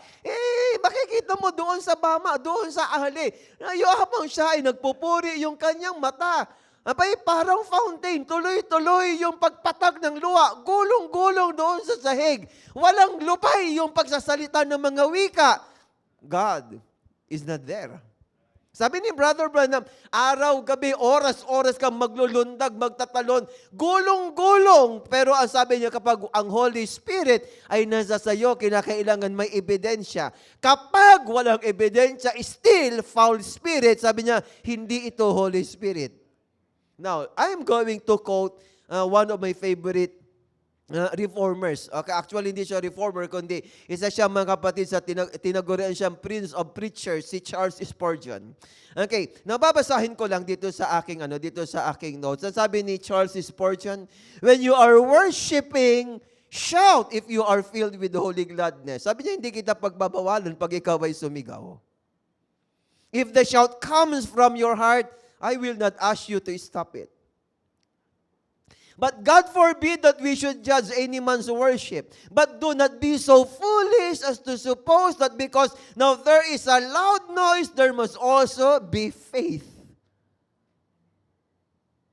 Makikita mo doon sa bama, doon sa ahali. Habang siya ay nagpupuri yung kanyang mata, parang fountain, tuloy-tuloy yung pagpatag ng luha, gulong-gulong doon sa sahig. Walang lupay yung pagsasalita ng mga wika. God is not there. Sabi ni Brother Branham, araw-gabi, oras-oras kang maglulundag, magtatalon, gulong-gulong. Pero ang sabi niya, kapag ang Holy Spirit ay nasa sayo, kinakailangan may ebidensya. Kapag walang ebidensya, still foul spirit, sabi niya, hindi ito Holy Spirit. Now, I'm going to quote one of my favorite reformers. Okay, actually, hindi siya reformer, kundi isa siya mga kapatid sa tinagurian siyang Prince of Preachers, si Charles Spurgeon. Okay, nababasahin ko lang dito sa aking notes. Sabi ni Charles Spurgeon, when you are worshiping, shout if you are filled with holy gladness. Sabi niya, hindi kita pagbabawalan pag ikaw ay sumigaw. If the shout comes from your heart, I will not ask you to stop it. But God forbid that we should judge any man's worship. But do not be so foolish as to suppose that because now there is a loud noise, there must also be faith.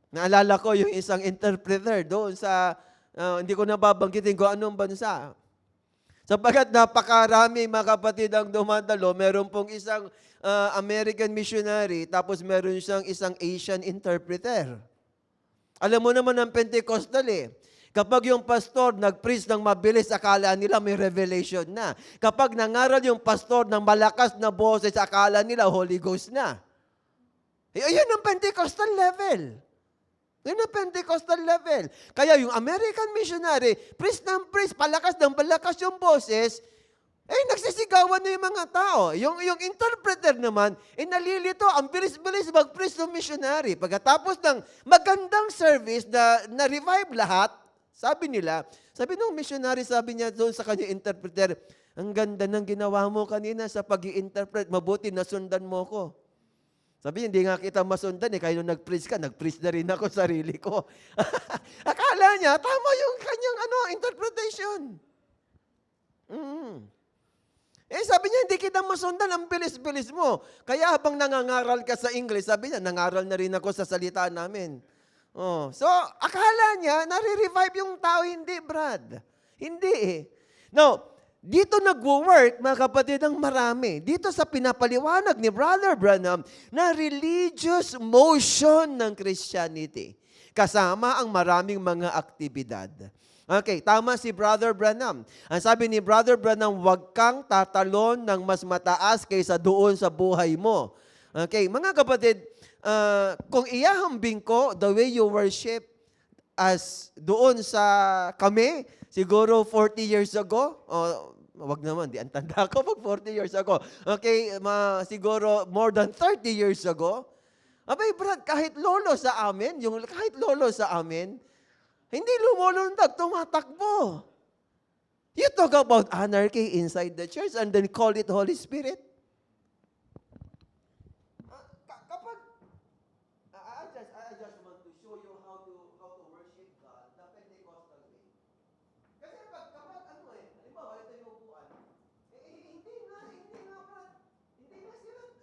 Naalala ko yung isang interpreter doon sa, hindi ko nababanggitin kung anong bansa. Sapagkat napakarami mga kapatid ang dumadalo, meron pong isang American missionary, tapos meron siyang isang Asian interpreter. Alam mo naman ang Pentecostal Kapag yung pastor nag-preach ng mabilis, akala nila may revelation na. Kapag nangaral yung pastor ng malakas na boses, akala nila Holy Ghost na. Yun ang Pentecostal level. Yun ang Pentecostal level. Kaya yung American missionary, preach ng preach, palakas ng palakas yung boses, nagsisigawan na yung mga tao. Yung interpreter naman, nalilito, ang bilis-bilis mag-preach ng missionary. Pagkatapos ng magandang service na revive lahat, sabi nung missionary, sabi niya doon sa kanya interpreter, ang ganda ng ginawa mo kanina sa pag-i-interpret, mabuti nasundan mo ko. Sabi niya, hindi nga kita masundan kaya nung nag-preach ka, nag-preach na rin ako sarili ko. Akala niya, tama yung kanyang interpretation. Sabi niya, hindi kita masundan, ang bilis-bilis mo. Kaya habang nangangaral ka sa English, sabi niya, nangaral na rin ako sa salita namin. So, akala niya, nare-revive yung tao, hindi, Brad. Hindi Now, dito nagwo-work, mga kapatid, ang marami. Dito sa pinapaliwanag ni Brother Branham na religious motion ng Christianity. Kasama ang maraming mga aktibidad. Okay, tama si Brother Branham. Ang sabi ni Brother Branham, huwag kang tatalon ng mas mataas kaysa doon sa buhay mo. Okay, mga kapatid, kung iyahambing ko the way you worship as doon sa kami, siguro 40 years ago, wag naman, di ang tanda ko pag 40 years ago. Okay, siguro more than 30 years ago. Abay, Brad, kahit lolo sa amin, hindi lumulundag, tumatakbo. You talk about anarchy inside the church and then call it Holy Spirit. Kapag, I just want to show you how to worship God, the Pentecostal way. Kasi kapag halimbawa, ito yung upuan,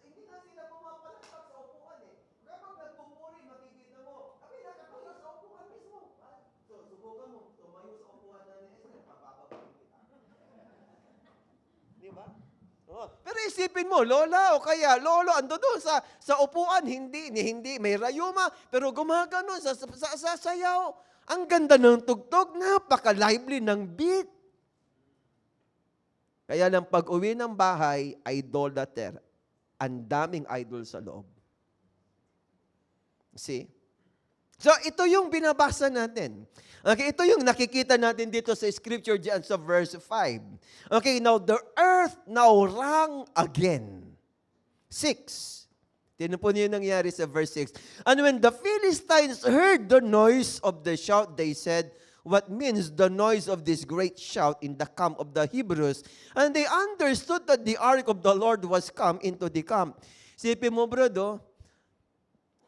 hindi na sila pumapalakpak sa upuan Kapag nagpupuri, makikita mo, nakatuyo sa upuan mismo. So, subukan mo, tumayo sa upuan na ni Esther, papababain kita. Di ba? Pero isipin mo, lola o kaya lolo, ando doon sa upuan, hindi, may rayuma, pero gumaganon sa sayaw. Ang ganda ng tugtog, napaka-lively ng beat. Kaya lang pag-uwi ng bahay, idolater. Ang daming idol sa loob. See? So, ito yung binabasa natin. Okay, ito yung nakikita natin dito sa scripture diyan sa verse 5. Okay, now the earth now rang again. 6. Tingnan po niyo yung nangyari sa verse 6. And when the Philistines heard the noise of the shout, they said, what means the noise of this great shout in the camp of the Hebrews? And they understood that the ark of the Lord was come into the camp. Sipin mo, bro,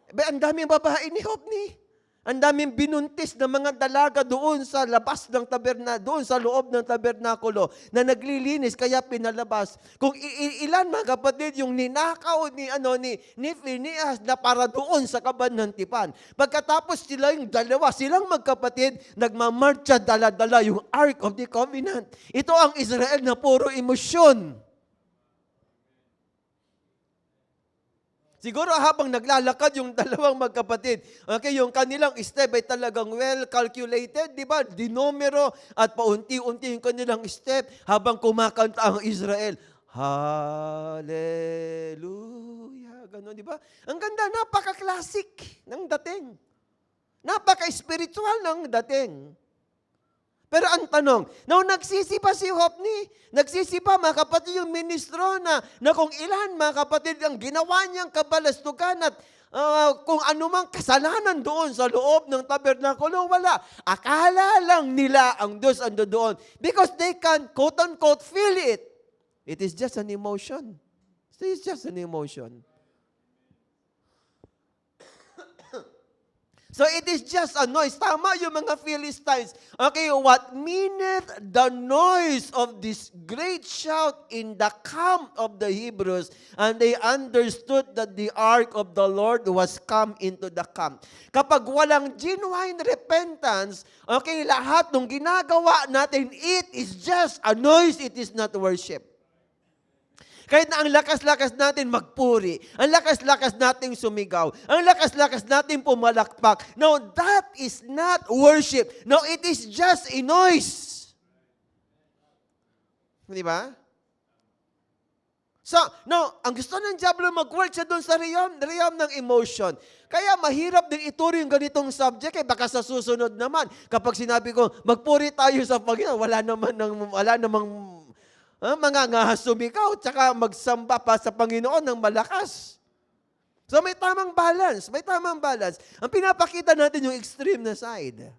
ang daming babae ni Hopni. Ang daming binuntis na mga dalaga doon sa labas ng doon sa loob ng tabernakulo na naglilinis kaya pinalabas. Kung ilan mga kapatid yung ninakaw ni Phineas na para doon sa kaban ng tipan. Pagkatapos silang magkapatid, nagmamarcha dala-dala yung Ark of the Covenant. Ito ang Israel na puro emosyon. Siguro habang naglalakad yung dalawang magkapatid, okay, yung kanilang step ay talagang well calculated, di ba? Dinumero at paunti-unti yung kanilang step habang kumakanta ang Israel. Hallelujah. Ganon, di ba? Ang ganda, napaka-classic ng dating. Napaka-spiritual ng dating. Pero ang tanong, nagsisi pa si Hophni, nagsisi pa mga kapatid yung ministro na kung ilan mga kapatid ang ginawa niyang kabalastugan at kung anumang kasalanan doon sa loob ng tabernakulo, wala. Akala lang nila ang Diyos ando doon because they can quote-unquote feel it. It is just an emotion. It is just an emotion. So it is just a noise. Tama yung mga Philistines. Okay, what meaneth the noise of this great shout in the camp of the Hebrews? And they understood that the ark of the Lord was come into the camp. Kapag walang genuine repentance, okay, lahat ng ginagawa natin, it is just a noise, it is not worship. Kahit na ang lakas-lakas natin magpuri, ang lakas-lakas nating sumigaw, ang lakas-lakas natin pumalakpak. No, that is not worship. No, it is just a noise. Di ba? So, no, ang gusto ng diablo mag-work siya doon sa realm ng emotion. Kaya mahirap din ituro yung ganitong subject, baka sa susunod naman, kapag sinabi ko, magpuri tayo sa Panginoon, wala namang mga ngahas sumigaw, tsaka magsamba pa sa Panginoon ng malakas. So may tamang balance, Ang pinapakita natin yung extreme na side.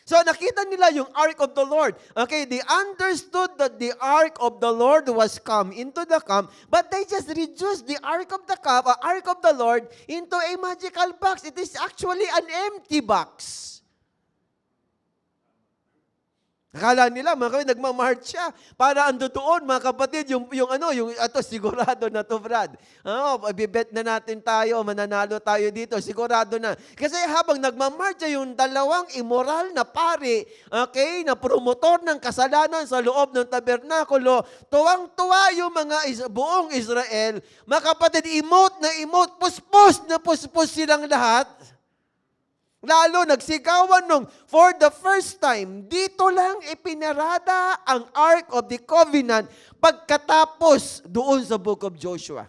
So nakita nila yung ark of the Lord. Okay, they understood that the ark of the Lord was come into the camp, but they just reduced the ark of the Lord into a magical box. It is actually an empty box. Akala nila, mga kapatid, nagmamarch siya. Para ando doon, mga kapatid, yung sigurado na to, Brad. Bibet na natin tayo, mananalo tayo dito, sigurado na. Kasi habang nagmamarch yung dalawang immoral na pari, okay, na promotor ng kasalanan sa loob ng tabernakulo, tuwang-tuwa yung mga buong Israel, mga kapatid, emote, puspos silang lahat. Lalo nagsigawan nung for the first time, dito lang ipinarada ang Ark of the Covenant pagkatapos doon sa Book of Joshua.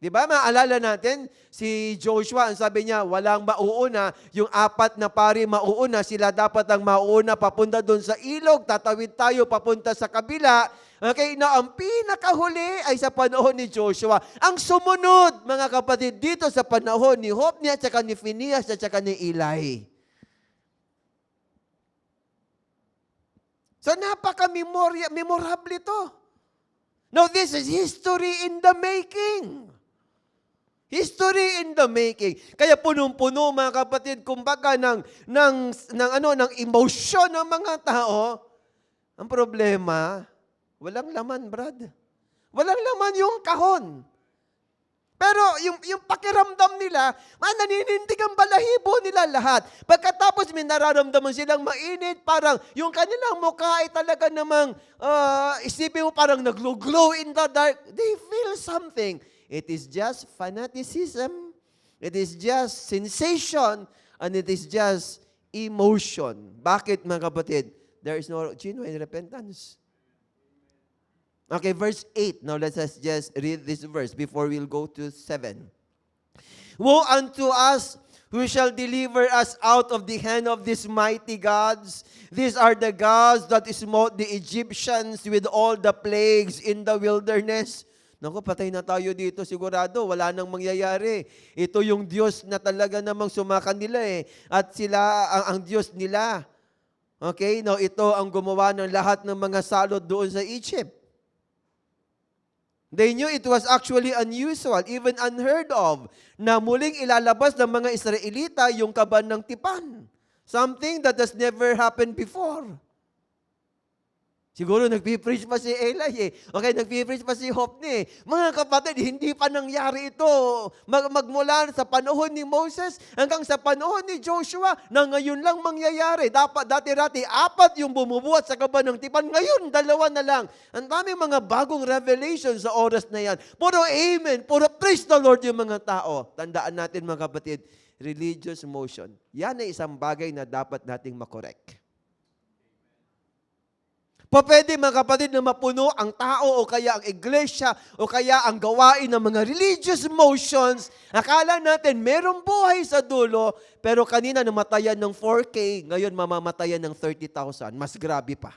Di ba? Maalala natin, si Joshua, ang sabi niya, walang mauuna, yung apat na pari mauuna, sila dapat ang mauuna papunta doon sa ilog, tatawid tayo papunta sa kabila. Okay, na ang pinakahuli ay sa panahon ni Joshua. Ang sumunod, mga kapatid, dito sa panahon ni Hophni at saka ni Phinehas at saka ni Eli. So napaka-memorable ito. Now this is history in the making. History in the making. Kaya punong-puno, mga kapatid, kumbaga ng emotion ng mga tao. Ang problema, walang laman, Brad. Walang laman yung kahon. Pero yung pakiramdam nila, naninindig ang balahibo nila lahat. Pagkatapos may nararamdaman silang mainit, parang yung kanilang mukha ay talaga namang, isipin mo parang naglo-glow in the dark. They feel something. It is just fanaticism, it is just sensation, and it is just emotion. Bakit, mga kapatid? There is no genuine repentance. Okay, verse 8. Now let us just read this verse before we'll go to 7. Woe unto us who shall deliver us out of the hand of these mighty gods. These are the gods that smote the Egyptians with all the plagues in the wilderness. Naku, patay na tayo dito sigurado. Wala nang mangyayari. Ito yung Diyos na talaga namang sumakan nila At sila, ang Diyos nila. Okay, now ito ang gumawa ng lahat ng mga salot doon sa Egypt. They knew it was actually unusual, even unheard of, na muling ilalabas ng mga Israelita yung kaban ng tipan. Something that has never happened before. Siguro nagpipreach pa si Eli eh. Okay, nagpipreach pa si Hophni eh. Mga kapatid, hindi pa nangyari ito. Magmula sa panahon ni Moses hanggang sa panahon ni Joshua na ngayon lang mangyayari. Dati-rati, 4 yung bumubuhat sa kaba ng tipan. Ngayon, 2 na lang. Ang dami mga bagong revelation sa oras na yan. Puro amen, puro praise the Lord yung mga tao. Tandaan natin mga kapatid, religious motion. Yan ay isang bagay na dapat nating makorek. Pwede mga kapatid na mapuno ang tao o kaya ang iglesia o kaya ang gawain ng mga religious motions. Akala natin merong buhay sa dulo, pero kanina namatayan ng 4K, ngayon mamamatayan ng 30,000. Mas grabe pa.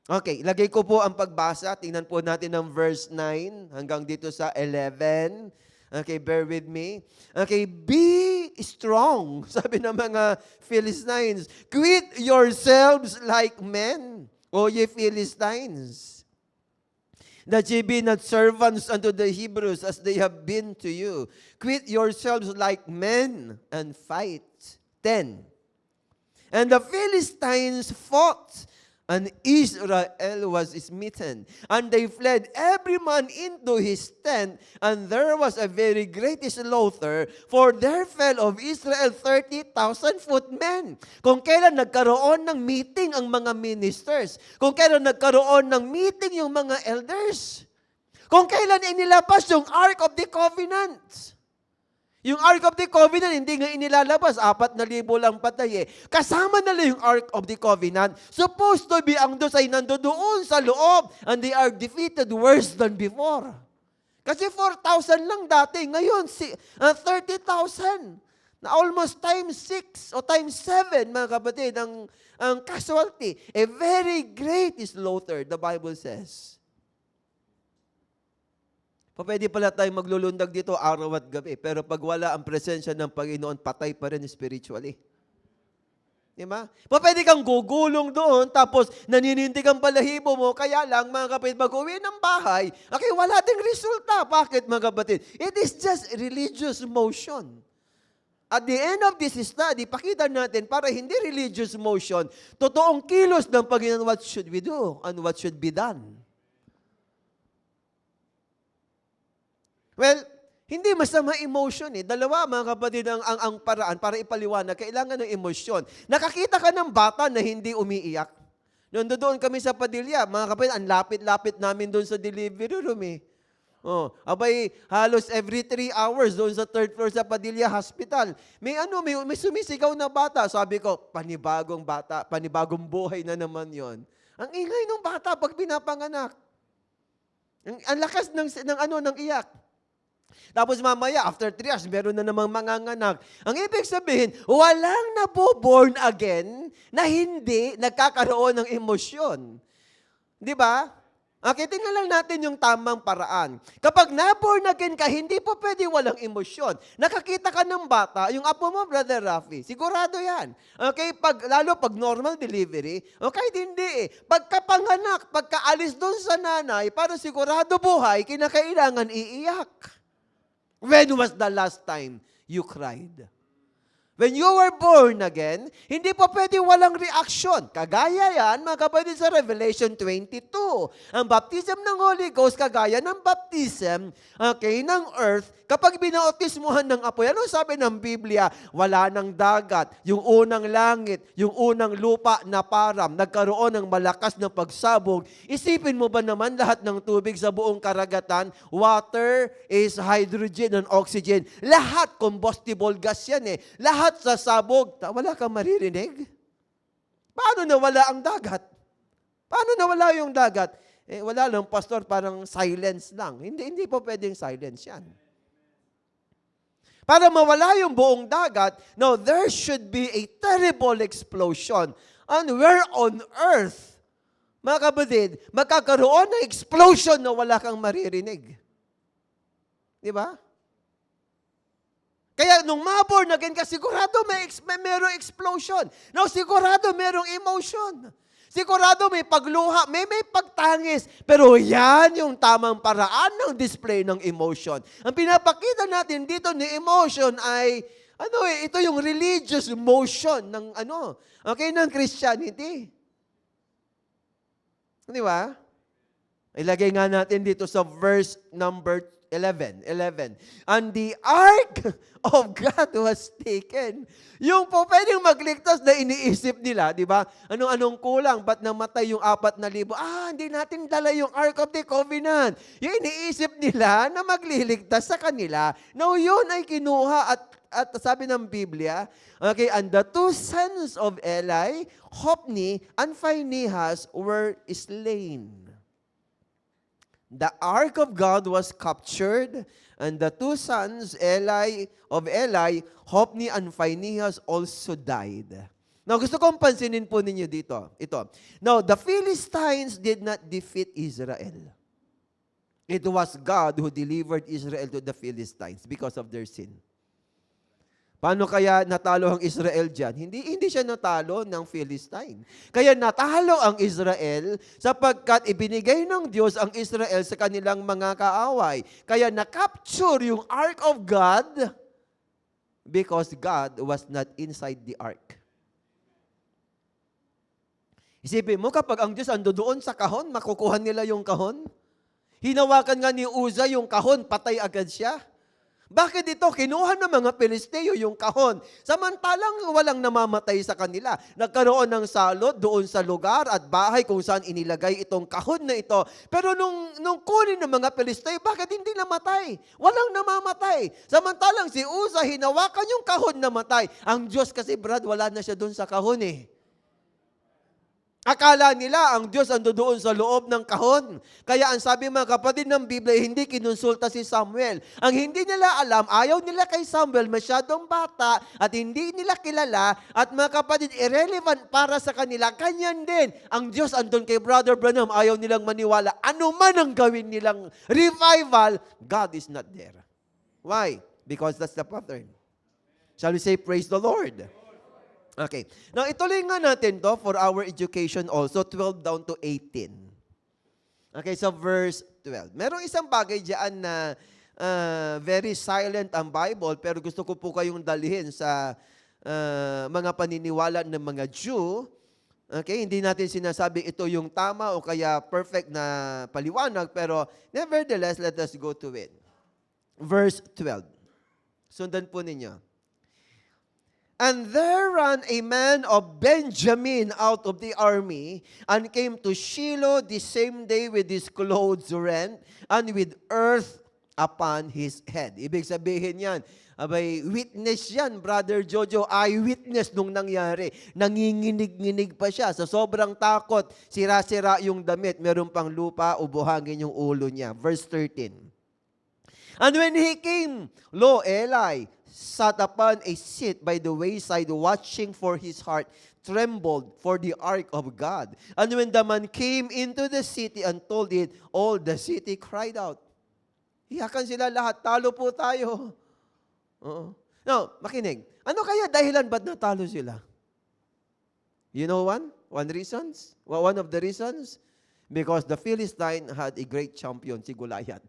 Okay, lagay ko po ang pagbasa. Tingnan po natin ang verse 9 hanggang dito sa 11. Okay, bear with me. Okay, be strong, sabi ng mga Philistines. Quit yourselves like men, O ye Philistines, that ye be not servants unto the Hebrews as they have been to you. Quit yourselves like men and fight. 10. And the Philistines fought, and Israel was smitten. And they fled every man into his tent, and there was a very great slaughter, for there fell of Israel 30,000 footmen. Kung kailan nagkaroon ng meeting ang mga ministers, kung kailan nagkaroon ng meeting yung mga elders, kung kailan inilabas yung Ark of the Covenant. Yung Ark of the Covenant, hindi nga inilalabas. 4,000 lang patay eh. Kasama nila yung Ark of the Covenant. Supposed to be ang Diyos ay nandoon sa loob. And they are defeated worse than before. Kasi 4,000 lang dati. Ngayon, 30,000. Na almost times 6 o times 7, mga kapatid, ang casualty. A very great slaughter, the Bible says. Pwede pala tayong maglulundag dito araw at gabi. Pero pag wala ang presensya ng Panginoon, patay pa rin spiritually. Diba? Pwede kang gugulong doon, tapos naninindig ang balahibo mo, kaya lang, mga kapatid, mag-uwi ng bahay, okay, wala ding resulta. Bakit, mga kapatid? It is just religious motion. At the end of this study, pakita natin, para hindi religious motion, totoong kilos ng Panginoon, what should we do and what should be done? Well, hindi masama emotion eh. Dalawa mga kapatid ang paraan para ipaliwanag. Kailangan ng emosyon. Nakakita ka ng bata na hindi umiiyak. Noon doon kami sa Padilla, mga kapatid, ang lapit-lapit namin doon sa delivery room eh. Abay, halos every 3 hours doon sa 3rd floor sa Padilla Hospital. May sumisigaw na bata. Sabi ko, panibagong bata, panibagong buhay na naman yon. Ang ingay ng bata pag pinapanganak. Ang lakas ng iyak. Tapos mamaya, after 3 hours, meron na namang manganganak. Ang ibig sabihin, walang naboborn again na hindi nagkakaroon ng emosyon. Di ba? Okay, tingnan lang natin yung tamang paraan. Kapag naborn again ka, hindi po pwede walang emosyon. Nakakita ka ng bata, yung apo mo, Brother Rafi, sigurado yan. Okay, lalo pag normal delivery, okay, hindi eh. Pagkapanganak, pagkaalis doon sa nanay, para sigurado buhay, kinakailangan iiyak. When was the last time you cried? When you were born again, hindi pa pwede walang reaction. Kagaya yan, mga kapatid, sa Revelation 22. Ang baptism ng Holy Ghost, kagaya ng baptism, okay, ng earth, kapag binautismuhan ng apoy, ano sabi ng Biblia? Wala ng dagat, yung unang langit, yung unang lupa na param, nagkaroon ng malakas na pagsabog. Isipin mo ba naman lahat ng tubig sa buong karagatan? Water is hydrogen and oxygen. Lahat combustible gas yan eh. Lahat sasabog. Wala kang maririnig? Paano nawala ang dagat? Paano nawala yung dagat? Wala lang, pastor, parang silence lang. Hindi po pwedeng silence yan. Para mawala yung buong dagat, now there should be a terrible explosion. And where on earth, mga kapatid, magkakaroon ng explosion na wala kang maririnig? Di ba? Kaya nung maborn again ka, sigurado merong explosion. Now, sigurado merong emotion. Sigurado may pagluha, may pagtangis. Pero yan yung tamang paraan ng display ng emotion. Ang pinapakita natin dito ni emotion ay, ito yung religious motion ng ng Christianity. Di ba? Ilagay nga natin dito sa verse number 11. And the ark of God was taken. Yung po pwedeng magligtas na iniisip nila, di ba? Anong kulang? Ba't namatay yung 4,000? Hindi natin dala yung Ark of the Covenant. Yung iniisip nila na magliligtas sa kanila. Now, yun ay kinuha at sabi ng Biblia, okay, and the two sons of Eli, Hophni and Phinehas, were slain. The ark of God was captured, and the two sons of Eli, Hophni and Phinehas, also died. Now, gusto kong pansinin po ninyo dito. Ito. Now, the Philistines did not defeat Israel. It was God who delivered Israel to the Philistines because of their sin. Paano kaya natalo ang Israel dyan? Hindi siya natalo ng Philistine. Kaya natalo ang Israel sapagkat ibinigay ng Diyos ang Israel sa kanilang mga kaaway. Kaya na-capture yung Ark of God because God was not inside the Ark. Isipin mo, kapag ang Diyos ando doon sa kahon, makukuha nila yung kahon? Hinawakan nga ni Uza yung kahon, patay agad siya. Bakit ito? Kinuha ng mga Pilisteo yung kahon. Samantalang walang namamatay sa kanila. Nagkaroon ng salot doon sa lugar at bahay kung saan inilagay itong kahon na ito. Pero nung kunin ng mga Pilisteo, bakit hindi namatay? Walang namamatay. Samantalang si Uza, hinawakan yung kahon na matay. Ang Diyos kasi, Brad, wala na siya doon sa kahon eh. Akala nila ang Diyos ando doon sa loob ng kahon. Kaya ang sabi mga kapatid ng Biblia, hindi kinonsulta si Samuel. Ang hindi nila alam, ayaw nila kay Samuel, masyadong bata at hindi nila kilala at mga kapatid, irrelevant para sa kanila. Ganyan din. Ang Diyos andun kay Brother Branham, ayaw nilang maniwala. Ano man ang gawin nilang revival, God is not there. Why? Because that's the pattern. Shall we say, praise the Lord? Okay. Now, ituloy nga natin to for our education also, 12 down to 18. Okay, so verse 12. Merong isang bagay dyan na very silent ang Bible, pero gusto ko po kayong dalhin sa mga paniniwala ng mga Jew. Okay, hindi natin sinasabi ito yung tama o kaya perfect na paliwanag, pero nevertheless, let us go to it. Verse 12. Sundan po ninyo. And there ran a man of Benjamin out of the army, and came to Shiloh the same day with his clothes rent, and with earth upon his head. Ibig sabihin yan, abay, witness yan, Brother Jojo, eyewitness nung nangyari. Nanginginig-nginig pa siya. Sa sobrang takot, sira-sira yung damit, meron pang lupa, ubuhangin yung ulo niya. Verse 13. And when he came, lo, Eli sat upon a seat by the wayside, watching, for his heart trembled for the ark of God. And when the man came into the city and told it, all the city cried out. Iyakan sila lahat, talo po tayo. Now, makinig. Ano kaya dahilan ba't natalo sila? You know one? One of the reasons? Because the Philistine had a great champion, si Goliath.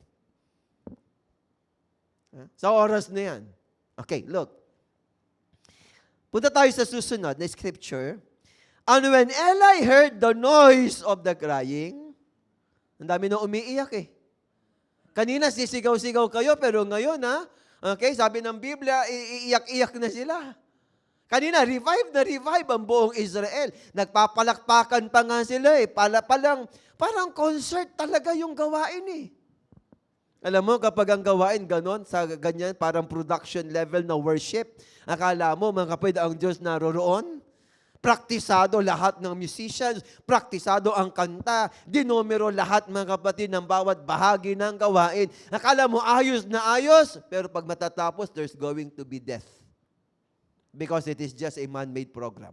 Sa oras na yan. Okay, look. Punta tayo sa susunod na scripture. And when Eli heard the noise of the crying, ang dami na umiiyak eh. Kanina sisigaw-sigaw kayo, pero ngayon okay, sabi ng Biblia, iiyak-iyak na sila. Kanina, revive ang buong Israel. Nagpapalakpakan pa nga sila eh. Parang concert talaga yung gawain eh. Alam mo, kapag ang gawain ganon, sa ganyan, parang production level na worship, akala mo, mga kapatid, ang Diyos naroroon? Praktisado lahat ng musicians, praktisado ang kanta, dinumero lahat, mga kapatid, ng bawat bahagi ng gawain. Akala mo, ayos na ayos, pero pag matatapos, there's going to be death. Because it is just a man-made program.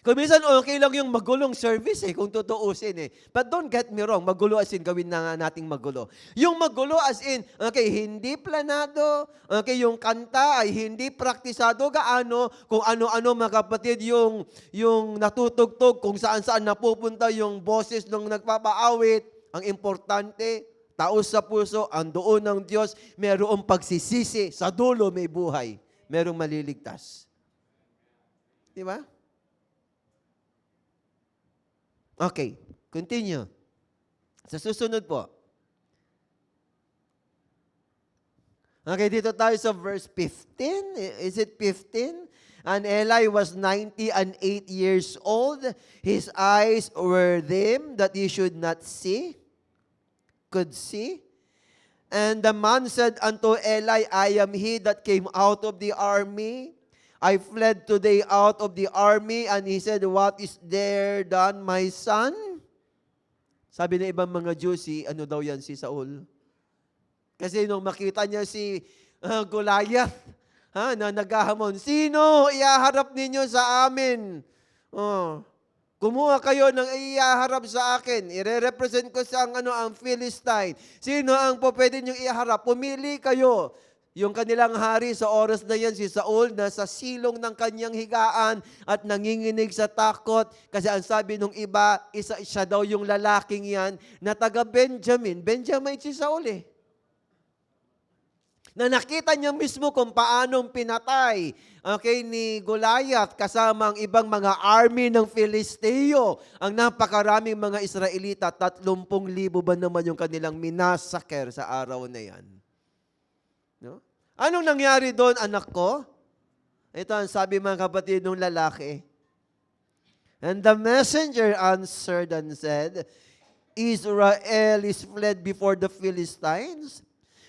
Kung minsan, okay lang yung magulong service kung tutuusin But don't get me wrong, magulo as in, gawin na nga nating magulo. Yung magulo as in, okay, hindi planado, okay, yung kanta ay hindi praktisado gaano, kung ano-ano mga kapatid, yung natutugtog, kung saan-saan napupunta yung boses ng nagpapaawit. Ang importante, taos sa puso, ang doon ng Diyos, merong pagsisisi, sa dulo may buhay, merong maliligtas. Di ba? Okay, continue. Sa susunod po. Okay, dito tayo sa verse 15. Is it 15? And Eli was 98 years old. His eyes were dim that he should not see, could see. And the man said unto Eli, I am he that came out of the army. I fled today out of the army. And he said, what is there done, my son? Sabi ng ibang mga Jews, ano daw yan, si Saul? Kasi nung makita niya si Goliath, na naghahamon, sino ihaharap ninyo sa amin? Kumuha kayo ng ihaharap sa akin. Ire-represent ko sa ang Philistine. Sino ang pwede niyong iharap? Pumili kayo. Yung kanilang hari sa oras na yan, si Saul, nasa silong ng kanyang higaan at nanginginig sa takot. Kasi ang sabi nung iba, siya daw yung lalaking yan na taga Benjamin. Benjamin si Saul na nakita niya mismo kung paanong pinatay ni Goliath kasama ang ibang mga army ng Filisteo. Ang napakaraming mga Israelita, 30,000 ba naman yung kanilang minasaker sa araw na yan. No? Anong nangyari doon, anak ko? Ito ang sabi mga kapatid ng lalaki. And the messenger answered and said, Israel is fled before the Philistines,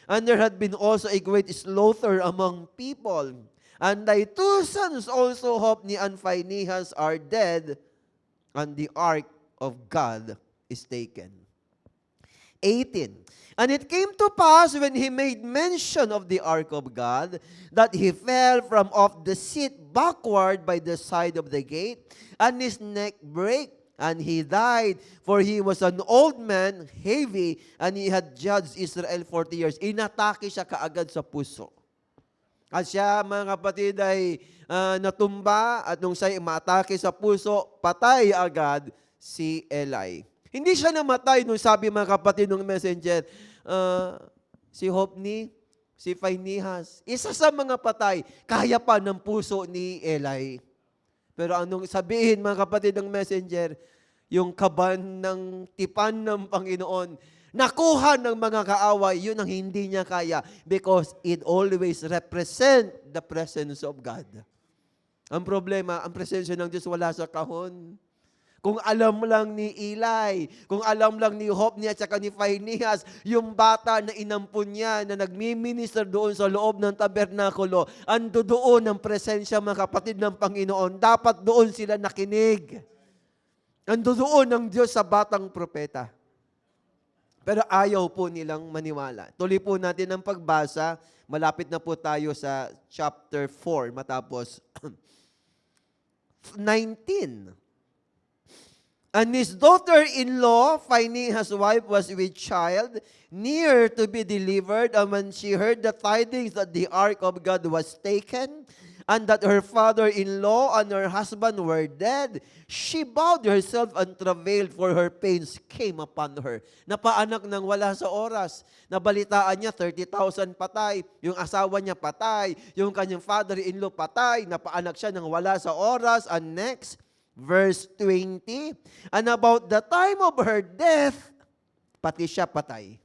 and there had been also a great slaughter among people. And thy 2 sons also, Hophni and Phinehas, are dead, and the ark of God is taken. 18. And it came to pass when he made mention of the ark of God, that he fell from off the seat backward by the side of the gate, and his neck brake. And he died, for he was an old man, heavy, and he had judged Israel 40 years. Inatake siya kaagad sa puso. At siya, mga kapatid, ay natumba, at nung siya matake sa puso, patay agad si Eli. Hindi siya namatay nung sabi mga kapatid ng messenger, si Hophni, si Phinehas, isa sa mga patay, kaya pa ng puso ni Eli. Pero anong sabihin mga kapatid ng messenger, yung kaban ng tipan ng Panginoon, nakuha ng mga kaaway, yun ang hindi niya kaya because it always represent the presence of God. Ang problema, ang presensya ng Diyos wala sa kahon. Kung alam lang ni Eli, kung alam lang ni Hophni at saka ni Phinehas, yung bata na inampun niya, na nagmi-minister doon sa loob ng tabernakulo, ando doon ang presensya mga kapatid ng Panginoon. Dapat doon sila nakinig. Ando doon ang Diyos sa batang propeta. Pero ayaw po nilang maniwala. Tuloy po natin ang pagbasa. Malapit na po tayo sa chapter 4, matapos 19. And his daughter-in-law, Phinehas' wife, was with child, near to be delivered. And when she heard the tidings that the ark of God was taken, and that her father-in-law and her husband were dead, she bowed herself and travailed, for her pains came upon her. Napaanak ng wala sa oras. Nabalitaan niya, 30,000 patay. Yung asawa niya patay. Yung kanyang father-in-law patay. Napaanak siya ng wala sa oras. And next, Verse 20, and about the time of her death, pati siya patay.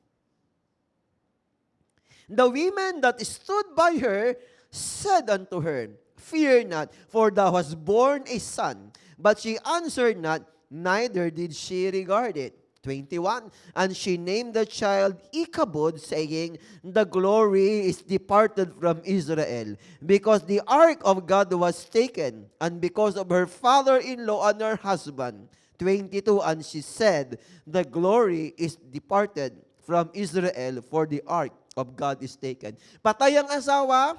The women that stood by her said unto her, Fear not, for thou hast borne a son. But she answered not, neither did she regard it. 21, and she named the child Ichabod, saying, The glory is departed from Israel, because the ark of God was taken, and because of her father-in-law and her husband. 22, and she said, The glory is departed from Israel, for the ark of God is taken. Patay ang asawa,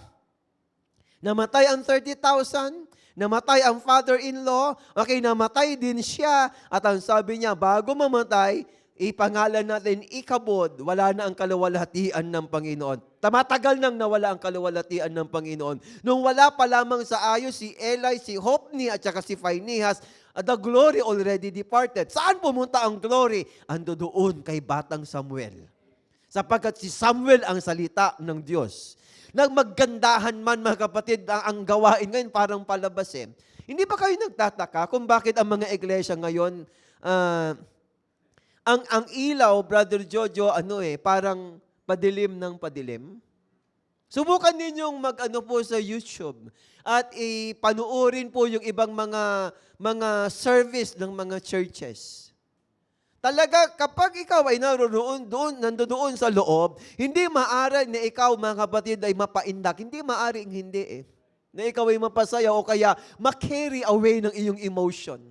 namatay ang 30,000, namatay ang father-in-law, namatay din siya, at ang sabi niya, bago mamatay, ipangalan natin Ichabod, wala na ang kaluwalhatian ng Panginoon. Matagal nang nawala ang kaluwalhatian ng Panginoon. Nung wala pa lamang sa ayos si Eli, si Hophni, at saka si Phinehas, the glory already departed. Saan pumunta ang glory? Ando doon kay batang Samuel. Sapagkat si Samuel ang salita ng Diyos. Nagmaggandahan man mga kapatid ang gawain ngayon parang palabas. Hindi ba kayo nagtataka kung bakit ang mga iglesia ngayon ah, ang ilaw, Brother Jojo, parang padilim ng padilim. Subukan ninyong mag-ano po sa YouTube at ipanuorin po yung ibang mga service ng mga churches. Talaga, kapag ikaw ay nandoon sa loob, hindi maaari na ikaw, mga kapatid, ay mapaindak. Hindi maaring hindi eh. Na ikaw ay mapasaya o kaya ma-carry away ng iyong emotion.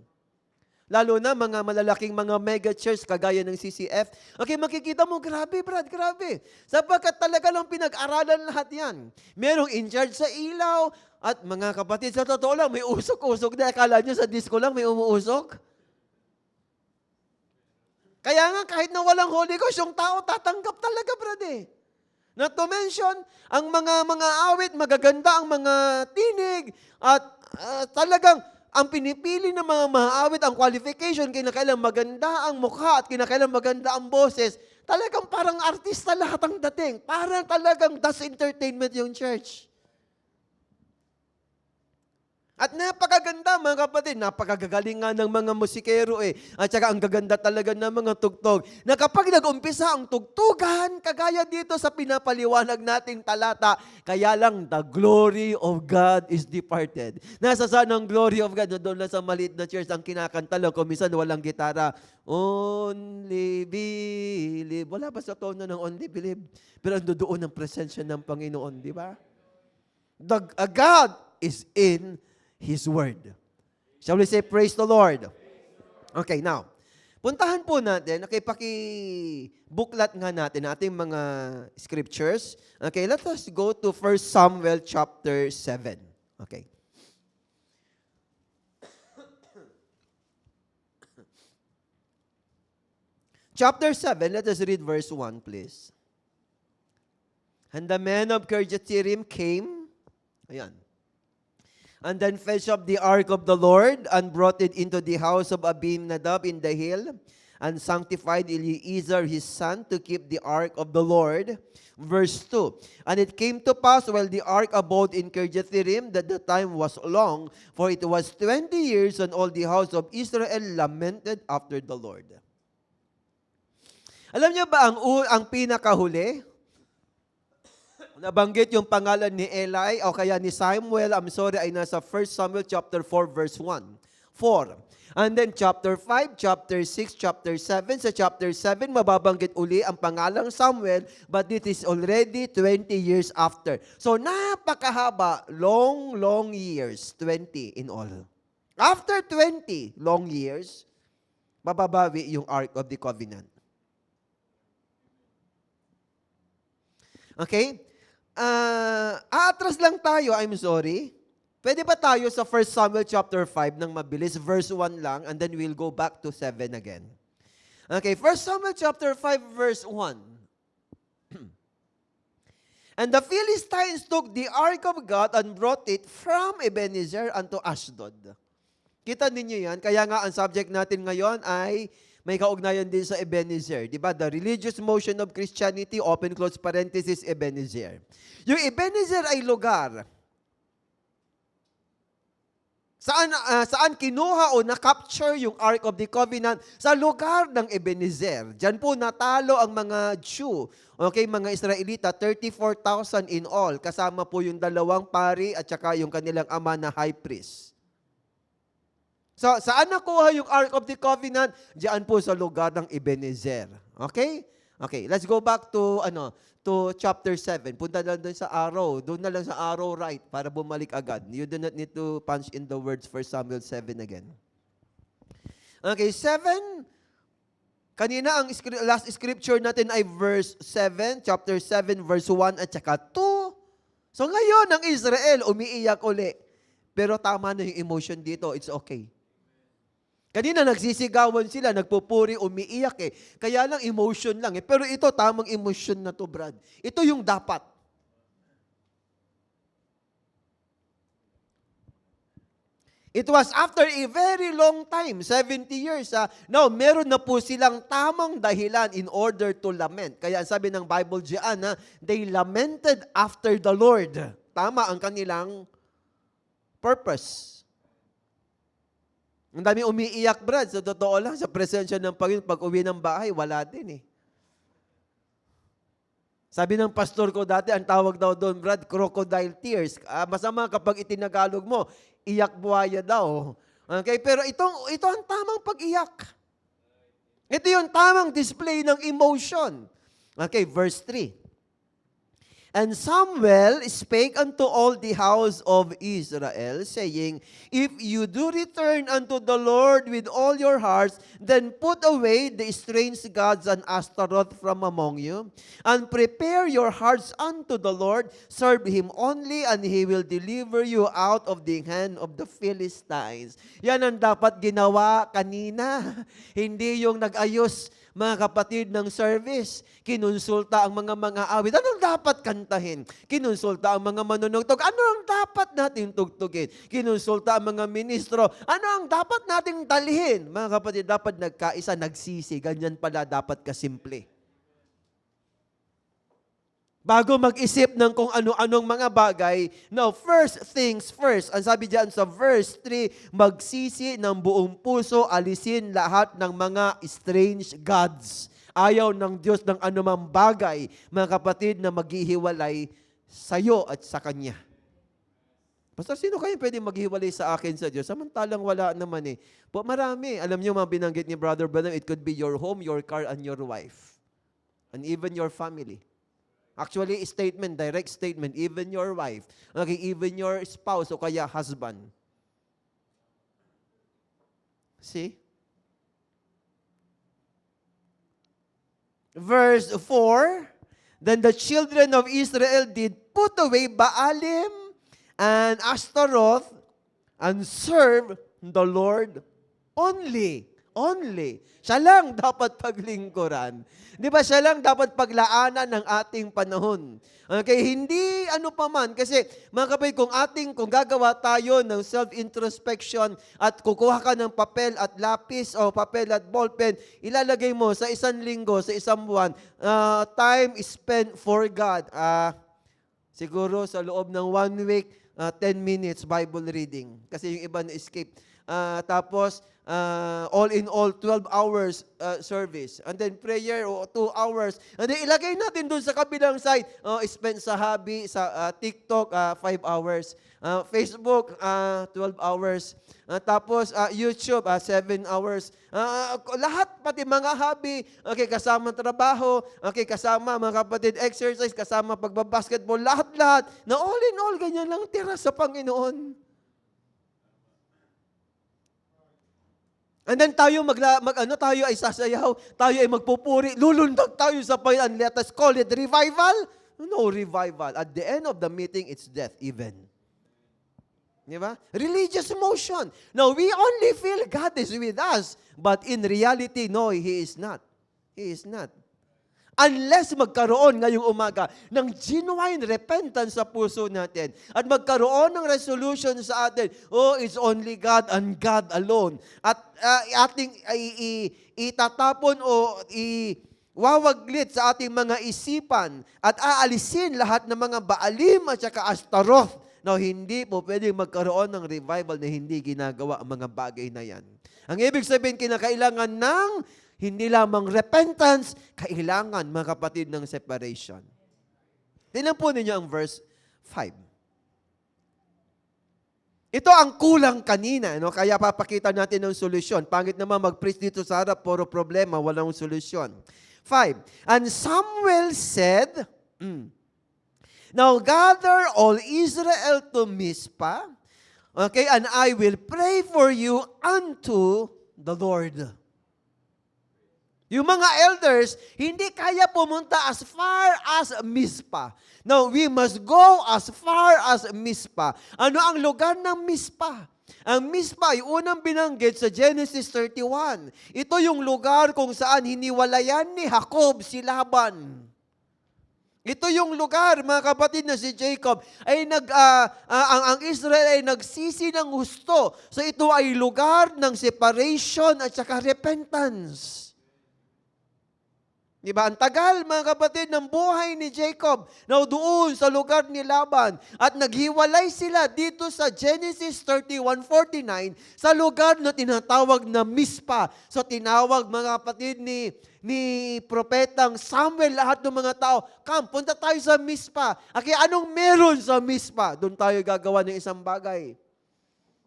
Lalo na mga malalaking mga mega church kagaya ng CCF. Okay, makikita mo, grabe Brad, grabe. Sapagkat talaga lang pinag-aralan lahat yan. Merong in charge sa ilaw at mga kapatid, sa totoo lang, may usok-usok na. Akala nyo sa disco lang may umuusok? Kaya nga, kahit na walang Holy Ghost, yung tao tatanggap talaga, Brad eh. Not to mention, ang mga awit, magaganda ang mga tinig, at talagang ang pinipili ng mga maawit, ang qualification, kinakailang maganda ang mukha at kinakailang maganda ang boses, talagang parang artista lahat ang dating. Parang talagang das entertainment yung church. At napakaganda mga kapatid, napakagagaling nga ng mga musikero eh. At saka ang gaganda talaga ng mga tugtog. Na kapag nag-umpisa ang tugtugan, kagaya dito sa pinapaliwanag nating talata, kaya lang the glory of God is departed. Nasa saan ang glory of God? Doon lang sa maliit na church, ang kinakanta lang, kung minsan walang gitara, only believe. Wala ba sa tono ng only believe? Pero ando doon ang presensya ng Panginoon, di ba? God is in His Word. Shall we say, praise the Lord? Okay, now, puntahan po natin, okay, paki-buklat nga natin ating mga scriptures. Okay, let us go to 1 Samuel chapter 7. Okay. Chapter 7, let us read verse 1, please. And the men of Kirjathirim came, ayan, and then fetched up the ark of the Lord, and brought it into the house of Abinadab in the hill, and sanctified Eliezer his son to keep the ark of the Lord. Verse 2, and it came to pass while the ark abode in Kirjathirim, that the time was long, for it was 20 years, and all the house of Israel lamented after the Lord. Alam niyo ba ang pinakahuli? Nabanggit yung pangalan ni Eli o kaya ni Samuel, ay nasa 1 Samuel chapter 4 verse 1. 4. And then chapter 5, chapter 6, chapter 7. Sa chapter 7, mababanggit uli ang pangalang Samuel, but it is already 20 years after. So napakahaba, long years, 20 in all. After 20 long years, mababawi yung Ark of the Covenant. Okay? Aatras lang tayo, I'm sorry. Pwede ba tayo sa 1 Samuel chapter 5 ng mabilis, verse 1 lang, and then we'll go back to 7 again. Okay, 1 Samuel chapter 5, verse 1. And the Philistines took the ark of God and brought it from Ebenezer unto Ashdod. Kita ninyo yan, kaya nga ang subject natin ngayon ay may kaugnayan din sa Ebenezer. Di ba? The religious motion of Christianity, open close parenthesis, Ebenezer. Yung Ebenezer ay lugar saan kinuha o na-capture yung Ark of the Covenant sa lugar ng Ebenezer. Diyan po natalo ang mga Jew, okay, mga Israelita, 34,000 in all. Kasama po yung dalawang pari at saka yung kanilang ama na high priest. So, saan nakuha yung Ark of the Covenant? Diyan po sa lugar ng Ebenezer. Okay? Okay, let's go back to chapter 7. Punta na doon sa arrow. Doon na lang sa arrow right para bumalik agad. You do not need to punch in the words for Samuel 7 again. Okay, 7. Kanina ang last scripture natin ay verse 7, chapter 7, verse 1 at saka 2. So ngayon, ang Israel umiiyak uli. Pero tama na yung emotion dito. It's okay. Kanina nagsisigawan sila, nagpupuri, umiiyak eh. Kaya lang emotion lang eh. Pero ito, tamang emotion na to, Brad. Ito yung dapat. It was after a very long time, 70 years. Now, meron na po silang tamang dahilan in order to lament. Kaya sabi ng Bible diyan, they lamented after the Lord. Tama ang kanilang purpose. Ang dami umiiyak, Brad. Sa totoo lang, sa presensya ng Panginoon, pag uwi ng bahay, wala din eh. Sabi ng pastor ko dati, ang tawag daw doon, Brad, crocodile tears. Masama kapag itinagalog mo, iyak buhaya daw. Okay, pero ito ang tamang pag-iyak. Ito yung tamang display ng emotion. Okay, verse 3. And Samuel spake unto all the house of Israel, saying, If you do return unto the Lord with all your hearts, then put away the strange gods and Ashtaroth from among you, and prepare your hearts unto the Lord, serve Him only, and He will deliver you out of the hand of the Philistines. Yan ang dapat ginawa kanina. Hindi yung nag-ayos, mga kapatid, ng service. Kinonsulta ang mga awit. Anong dapat kantahin? Kinonsulta ang mga manunugtog. Ano ang dapat nating tugtugin? Kinonsulta ang mga ministro. Ano ang dapat nating dalhin? Mga kapatid, dapat nagkaisa, nagsisi. Ganyan pala dapat kasimple. Bago mag-isip ng kung ano-anong mga bagay, no, first things first. Ang sabi diyan sa verse 3, magsisi ng buong puso, alisin lahat ng mga strange gods. Ayaw ng Diyos ng anumang bagay, mga kapatid, na maghihiwalay sa iyo at sa Kanya. Pastor, sino kayo pwede maghiwalay sa akin sa Diyos? Samantalang wala naman eh. Po, marami. Alam niyo, mga binanggit ni Brother Branham, it could be your home, your car, and your wife. And even your family. Actually, statement, direct statement, even your wife, okay, even your spouse o kaya husband. See? Verse 4, Then the children of Israel did put away Baalim and Ashtaroth and serve the Lord only. Only. Siya lang dapat paglingkuran. Di ba, siya lang dapat paglaanan ng ating panahon. Okay, hindi ano pa man. Kasi, mga kapatid, kung gagawa tayo ng self-introspection at kukuha ka ng papel at lapis o papel at ballpen, ilalagay mo sa isang linggo, sa isang buwan, time spent for God. Siguro sa loob ng 1 week, 10 minutes Bible reading. Kasi yung iba na-escape. Tapos, all in all, 12 hours service. And then prayer, 2 hours. And then ilagay natin dun sa kabilang side, spend sa hobby, sa TikTok, 5 hours. Facebook, 12 hours. Tapos YouTube, 7 hours. Lahat, pati mga hobby, okay, kasama trabaho, okay, kasama mga kapatid, exercise, kasama pagbabasketball, lahat-lahat. Na all in all, ganyan lang tira sa Panginoon. And then tayo tayo ay sasayaw, tayo ay magpupuri, lulundag tayo sa Panginoon. Let us call it revival? No revival. At the end of the meeting, it's death even. Di ba? Religious motion. No, we only feel God is with us. But in reality, no, He is not. He is not. Unless magkaroon ngayong umaga ng genuine repentance sa puso natin at magkaroon ng resolution sa atin, it's only God and God alone. At ating itatapon o iwawaglit sa ating mga isipan at aalisin lahat ng mga Baalim at saka Ashtaroth. No, hindi po pwedeng magkaroon ng revival na hindi ginagawa ang mga bagay na yan. Ang ibig sabihin, kinakailangan ng hindi lamang repentance, kailangan, mga kapatid, ng separation. Tingnan po ninyo ang verse 5. Ito ang kulang kanina, no? Kaya papakita natin ng solusyon. Pangit naman mag-preach dito sa harap, puro problema, walang solusyon. 5. And Samuel said, Now gather all Israel to Mizpah, okay, and I will pray for you unto the Lord. Yung mga elders, hindi kaya pumunta as far as Mizpah. No, we must go as far as Mizpah. Ano ang lugar ng Mizpah? Ang Mizpah ay unang binanggit sa Genesis 31. Ito yung lugar kung saan hiniwalayan ni Jacob si Laban. Ito yung lugar, mga kapatid, na si Jacob ay ang Israel ay nagsisi ng husto. So ito ay lugar ng separation at saka repentance. Di ba? Ang tagal, mga kapatid, ng buhay ni Jacob na doon sa lugar ni Laban. At naghiwalay sila dito sa Genesis 31:49 sa lugar na tinatawag na Mizpah. So tinawag, mga kapatid, ni propetang Samuel, lahat ng mga tao, come, punta tayo sa Mizpah. Okay, anong meron sa Mizpah? Doon tayo gagawa ng isang bagay.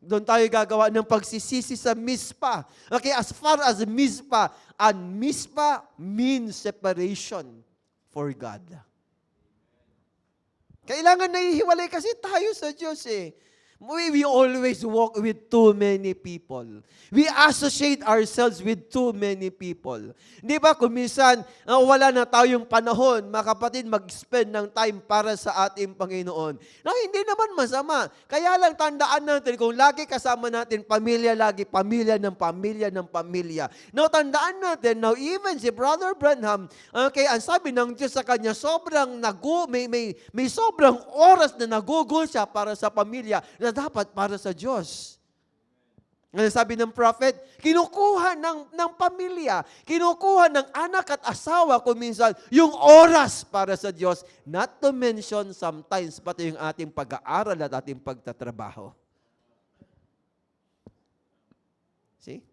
Doon tayo gagawa ng pagsisisi sa Mizpah. Okay, as far as Mizpah, and Mizpah means separation for God. Kailangan nahihiwalay kasi tayo sa Diyos eh. We always walk with too many people. We associate ourselves with too many people. Di ba kung minsan wala na tayong panahon, mga kapatid, mag-spend ng time para sa ating Panginoon. No, hindi naman masama. Kaya lang tandaan natin, kung lagi kasama natin pamilya, lagi pamilya ng pamilya ng pamilya. No, tandaan natin, now even si Brother Branham, okay, ang sabi ng Diyos sa kanya, may sobrang oras na nagugol siya para sa pamilya na dapat para sa Diyos. Ano sabi ng prophet? Kinukuha ng pamilya, kinukuha ng anak at asawa kung minsan yung oras para sa Diyos, not to mention sometimes pati yung ating pag-aaral at ating pagtatrabaho. See?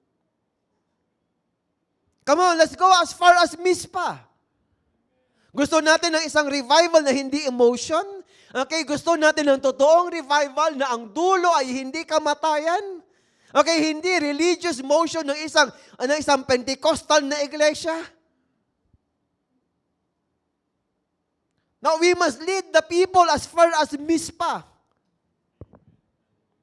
Come on, let's go as far as Mizpah. Gusto natin ng isang revival na hindi emotion? Okay, gusto natin ng totoong revival na ang dulo ay hindi kamatayan? Okay, hindi religious motion ng isang Pentecostal na iglesia? Now, we must lead the people as far as Mizpah.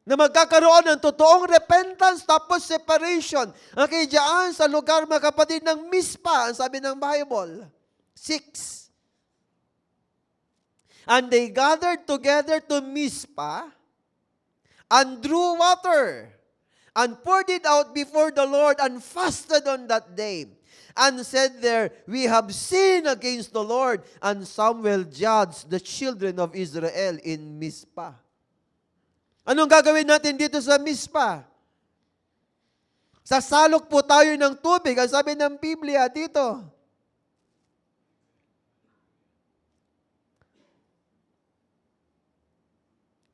Na magkakaroon ng totoong repentance tapos separation. Okay, diyan sa lugar, mga kapatid, ng Mizpah, ang sabi ng Bible. 6. And they gathered together to Mizpah and drew water and poured it out before the Lord and fasted on that day. And said there, we have sinned against the Lord. And Samuel judged the children of Israel in Mizpah. Anong gagawin natin dito sa Mizpah? Sasalok po tayo ng tubig. Ang sabi ng Biblia dito,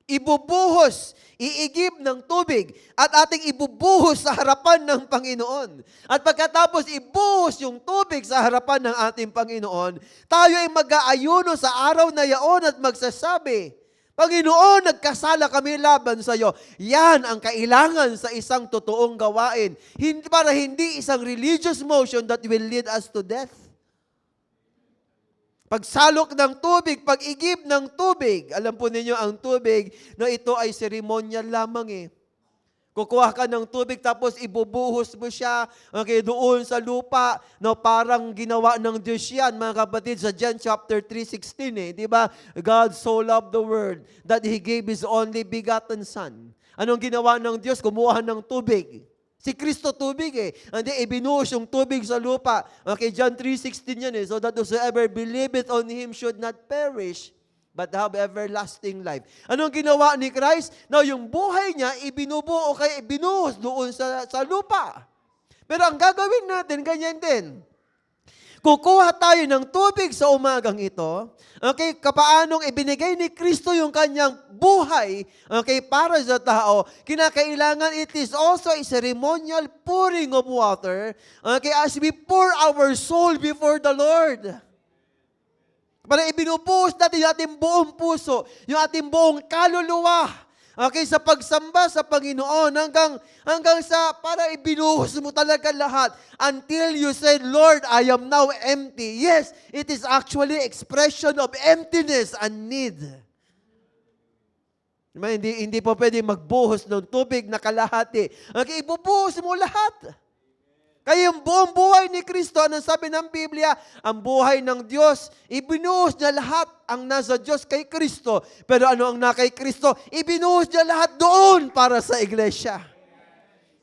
ibubuhos, iigib ng tubig at ating ibubuhos sa harapan ng Panginoon. At pagkatapos ibuhos yung tubig sa harapan ng ating Panginoon, tayo ay mag-aayuno sa araw na yaon at magsasabi, Panginoon, nagkasala kami laban sa iyo. Yan ang kailangan sa isang totoong gawain. Para hindi isang religious motion that will lead us to death. Pagsalok ng tubig, pag-igib ng tubig. Alam po ninyo, ang tubig na ito ay seremonyal lamang eh. Kukuha ka ng tubig tapos ibubuhos mo siya doon sa lupa. No, parang ginawa ng Diyos yan, mga kapatid, sa John chapter 3:16 eh. Di ba? God so loved the world that He gave His only begotten Son. Anong ginawa ng Diyos? Kumuha ng tubig. Si Kristo tubig eh. Hindi, ibinuhos yung tubig sa lupa. Okay, John 3:16 yan eh. So that whosoever believeth on Him should not perish, but have everlasting life. Anong ginawa ni Christ? Now, yung buhay niya, ibinubuo kaya ibinuhos doon sa lupa. Pero ang gagawin natin, ganyan din. Kukuha tayo ng tubig sa umagang ito. Okay, kapaanong ibinigay ni Kristo yung kanyang buhay, okay, para sa tao, kinakailangan it is also a ceremonial pouring of water, okay, as we pour our soul before the Lord. Para ibinubuhos natin yung ating buong puso, yung ating buong kaluluwa, okay, sa pagsamba sa Panginoon hanggang sa para ibinuhos mo talaga lahat until you say, Lord, I am now empty. Yes, it is actually expression of emptiness and need. Hindi po pwede magbuhos ng tubig na kalahati. Okay, ibubuhos mo lahat. Kaya yung buong buhay ni Kristo, anong sabi ng Biblia? Ang buhay ng Diyos, ibinuhos niya lahat ang nasa Diyos kay Kristo. Pero ano ang na kay Kristo? Ibinuhos niya lahat doon para sa iglesia.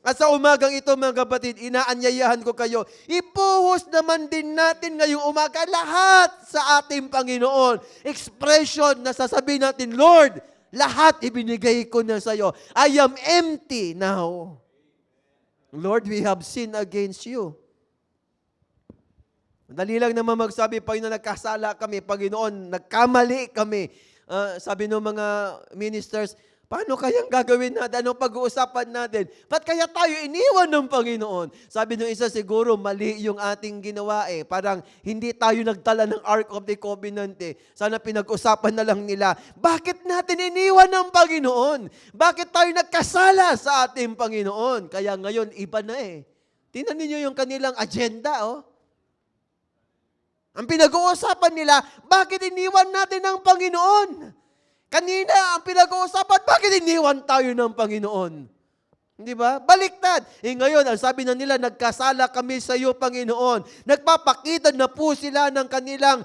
At sa umagang ito, mga kapatid, inaanyayahan ko kayo, ibuhos naman din natin ngayong umaga lahat sa ating Panginoon. Expression na sasabihin natin, Lord, lahat ibinigay ko na sa iyo. I am empty now. Lord, we have sinned against you. Madali lang naman magsabi, Panginoon, nagkasala kami, Panginoon, nagkamali kami. Sabi ng mga ministers, paano kayang gagawin natin? Anong pag-uusapan natin? Ba't kaya tayo iniwan ng Panginoon? Sabi ng isa, siguro mali yung ating ginawa eh. Parang hindi tayo nagtala ng Ark of the Covenant eh. Sana pinag-usapan na lang nila, bakit natin iniwan ng Panginoon? Bakit tayo nagkasala sa ating Panginoon? Kaya ngayon, iba na eh. Tingnan niyo yung kanilang agenda, oh. Ang pinag-uusapan nila, bakit iniwan natin ng Panginoon? Kanina, ang pinag-uusapan, bakit iniwan tayo ng Panginoon? Di ba? Baliktad. Ngayon, ang sabi na nila, nagkasala kami sa iyo, Panginoon. Nagpapakita na po sila ng kanilang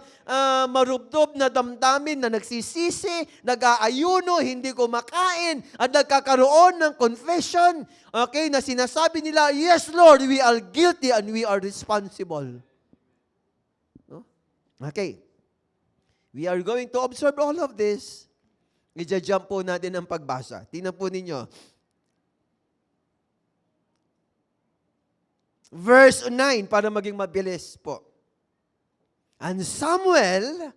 marubdob na damdamin na nagsisisi, nag-aayuno, hindi kumakain, at nagkakaroon ng confession. Okay, na sinasabi nila, yes, Lord, we are guilty and we are responsible. No? Okay. We are going to observe all of this. I-jump po natin ang pagbasa. Tingnan po ninyo. Verse 9, para maging mabilis po. And Samuel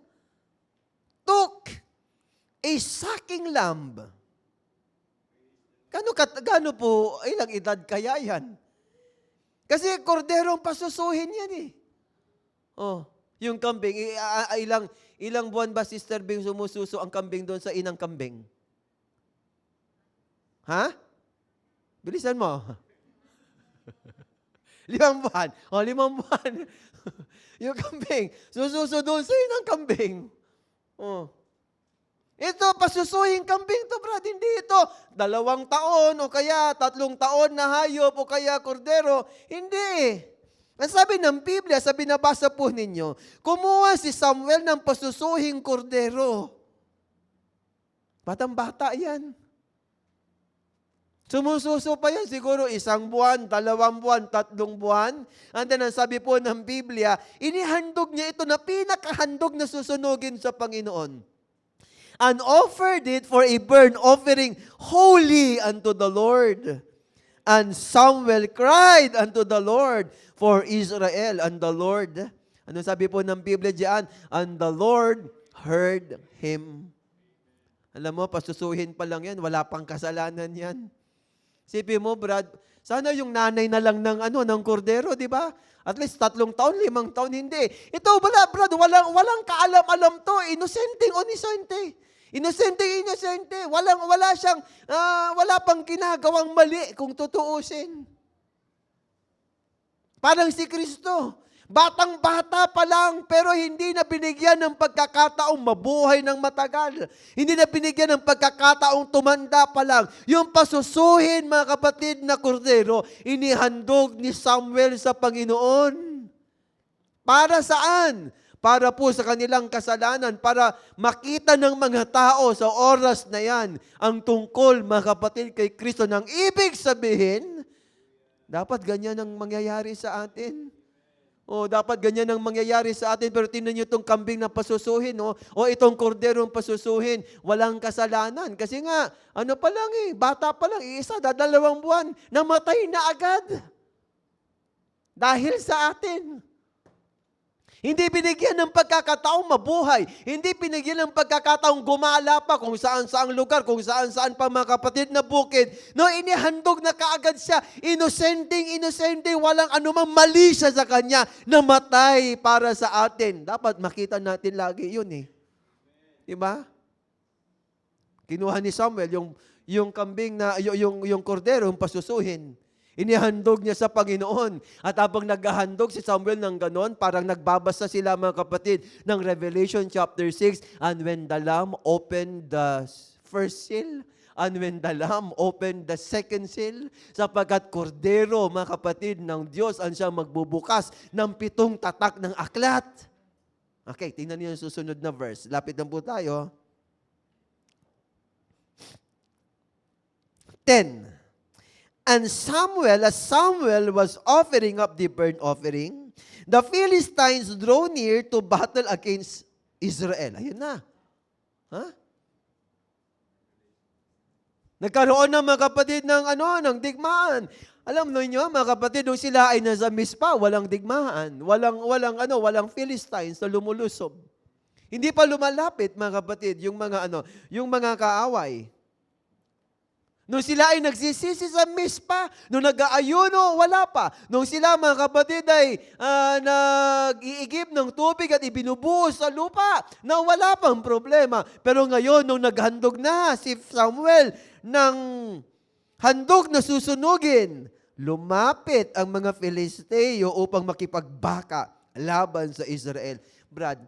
took a sucking lamb. Gano po, ilang edad kaya yan? Kasi korderong pasusuhin yan eh. Oh, yung kambing, ilang buwan ba, Sister Bing, sumususo ang kambing doon sa inang kambing? Ha? Bilisan mo. 5 buwan. O, 5 buwan. Yung kambing, sususo doon sa inang kambing. Oh. Ito, pasusuhin kambing to, brad. Hindi ito 2 taon o kaya 3 taon na hayop o kaya kordero. Hindi. Ang sabi ng Biblia, sa binabasa po ninyo, kumuha si Samuel ng pasusuhing kordero. Batang-bata yan. Sumususo pa yan siguro 1 buwan, 2 buwan, 3 buwan. And then ang sabi po ng Biblia, inihandog niya ito na pinakahandog na susunugin sa Panginoon. And offered it for a burnt offering holy unto the Lord. And Samuel cried unto the Lord for Israel. And the Lord, ano sabi po ng Biblia diyan? And the Lord heard him. Alam mo, pasusuhin pa lang yan, wala pang kasalanan yan. Sipi mo, Brad, sana yung nanay na lang ng kordero, di ba? At least 3 taon, 5 taon, hindi. Ito, Brad, walang kaalam-alam to. Inosente. Wala pang ginagawang mali kung tutuusin. Parang si Kristo. Batang-bata pa lang, pero hindi na binigyan ng pagkakataong mabuhay ng matagal. Hindi na binigyan ng pagkakataong tumanda pa lang. Yung pasusuhin, mga kapatid, na kordero, inihandog ni Samuel sa Panginoon. Para saan? Para po sa kanilang kasalanan, para makita ng mga tao sa oras na yan ang tungkol, mga kapatid, kay Kristo. Nang ibig sabihin, dapat ganyan ang mangyayari sa atin. O dapat ganyan ang mangyayari sa atin, pero tingnan niyo itong kambing na pasusuhin, o itong korderong pasusuhin, walang kasalanan. Kasi nga, pa lang bata pa lang, 1, 2 buwan, namatay na agad. Dahil sa atin. Hindi binigyan ng pagkakataong mabuhay. Hindi binigyan ng pagkakataong gumala pa kung saan-saang lugar, kung saan-saan pa, mga kapatid, na bukid. No, inihandog na kaagad siya. Inosente, walang anumang mali siya sa kanya. Namatay para sa atin. Dapat makita natin lagi yun eh. Diba? Kinuha ni Samuel yung kambing na, yung kordero, yung pasusuhin. Inihandog niya sa Panginoon. At habang naghahandog si Samuel ng ganon, parang nagbabasa sila, mga kapatid, ng Revelation chapter 6. And when the Lamb opened the first seal, and when the Lamb opened the second seal, sapagkat kordero, mga kapatid, ng Diyos ang siyang magbubukas ng 7 tatak ng aklat. Okay, tingnan niyo yung susunod na verse. Lapit na po tayo. 10. And as Samuel was offering up the burnt offering, the Philistines drew near to battle against Israel. Ayun na. Nagkaroon ng, mga kapatid, ng digmaan. Alam niyo mga kapatid, nung sila ay nasa Mizpa, walang digmaan, walang Philistines na lumulusob. Hindi pa lumalapit mga kapatid, yung mga kaaway. Nung sila ay nagsisisi sa Mizpa, nung nag-aayuno, wala pa. Nung sila mga kapatid ay nag-iigib ng tubig at ibinubuhos sa lupa, na wala pang problema. Pero ngayon, nung naghandog na si Samuel ng handog na susunugin, lumapit ang mga Filisteo upang makipagbaka laban sa Israel. Brad,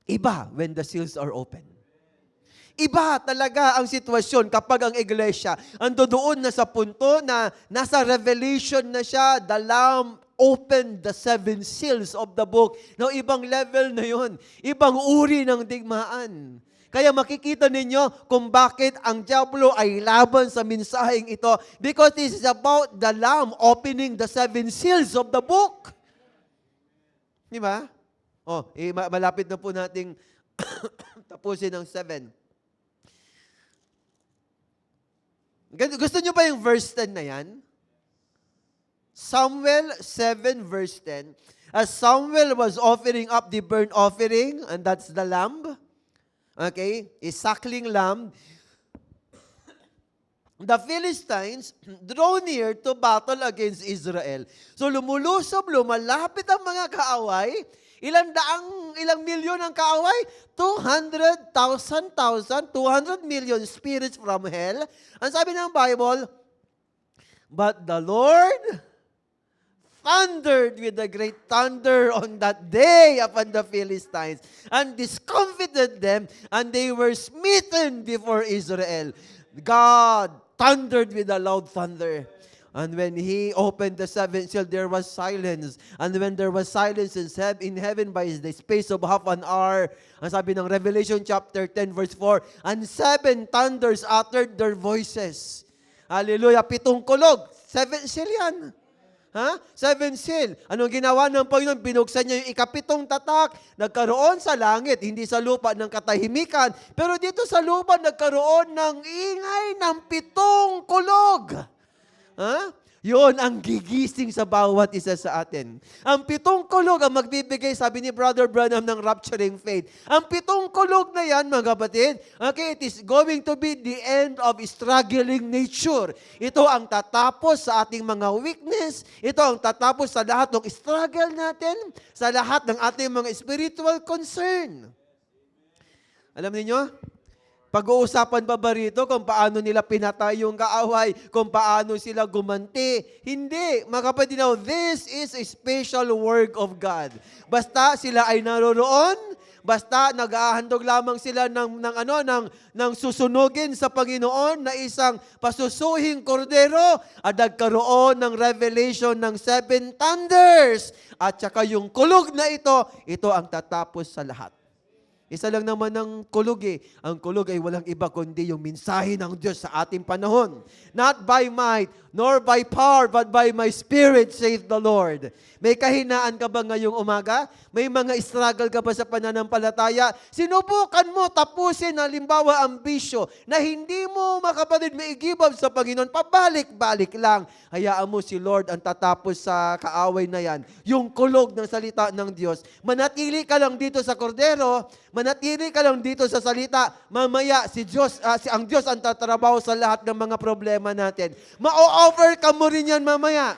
iba when the seals are open. Iba talaga ang sitwasyon kapag ang iglesia ando doon na sa punto na nasa revelation na siya, the Lamb opened the 7 seals of the book. No, ibang level na yun. Ibang uri ng digmaan. Kaya makikita ninyo kung bakit ang diablo ay laban sa mensaheng ito. Because this is about the Lamb opening the 7 seals of the book. Di ba? Malapit na po nating tapusin ang 7. Gusto nyo ba yung verse 10 na yan? Samuel 7 verse 10. As Samuel was offering up the burnt offering, and that's the lamb, okay, a suckling lamb, the Philistines draw near to battle against Israel. So lumalapit ang mga kaaway. Ilang milyon ang kaaway? 200,000, 200 million spirits from hell. Ang sabi ng Bible, but the Lord thundered with a great thunder on that day upon the Philistines and discomfited them, and they were smitten before Israel. God thundered with a loud thunder. And when he opened the 7th seal, there was silence. And when there was silence in heaven by the space of half an hour, ang sabi ng Revelation chapter 10 verse 4, and 7 thunders uttered their voices. Hallelujah, 7 kulog. 7 seal yan. 7 seal. Anong ginawa ng Panginoon? Binuksan niya yung ikapitong tatak. Nagkaroon sa langit, hindi sa lupa ng katahimikan. Pero dito sa lupa, nagkaroon ng ingay ng 7 kulog. Yun ang gigising sa bawat isa sa atin. Ang 7 kulog ang magbibigay, sabi ni Brother Branham, ng rapturing faith. Ang 7 kulog na yan, mga kapatid, okay, it is going to be the end of struggling nature. Ito ang tatapos sa ating mga weakness. Ito ang tatapos sa lahat ng struggle natin, sa lahat ng ating mga spiritual concern. Alam niyo? Pag-uusapan pa ba rito kung paano nila pinatay yung kaaway, kung paano sila gumanti? Hindi. Mga kapatid, now, this is a special work of God. Basta sila ay naroroon, basta nag-ahandog lamang sila ng susunugin sa Panginoon na isang pasusuhing kordero at nagkaroon ng revelation ng 7 thunders. At saka yung kulog na ito ang tatapos sa lahat. Isa lang naman ang kulog eh. Ang kulog ay walang iba kundi yung mensahe ng Diyos sa ating panahon. Not by might, nor by power, but by my spirit, saith the Lord. May kahinaan ka ba ngayong umaga? May mga struggle ka ba sa pananampalataya? Sinubukan mo tapusin, halimbawa, ang bisyo na hindi mo, mga kapatid, may give up sa Panginoon. Pabalik-balik lang. Hayaan mo si Lord ang tatapos sa kaaway na yan. Yung kulog ng salita ng Diyos. Manatili ka lang dito sa kordero, manatili ka lang dito sa salita, mamaya ang Diyos ang tatrabaho sa lahat ng mga problema natin. Ma-overcome mo rin yan mamaya.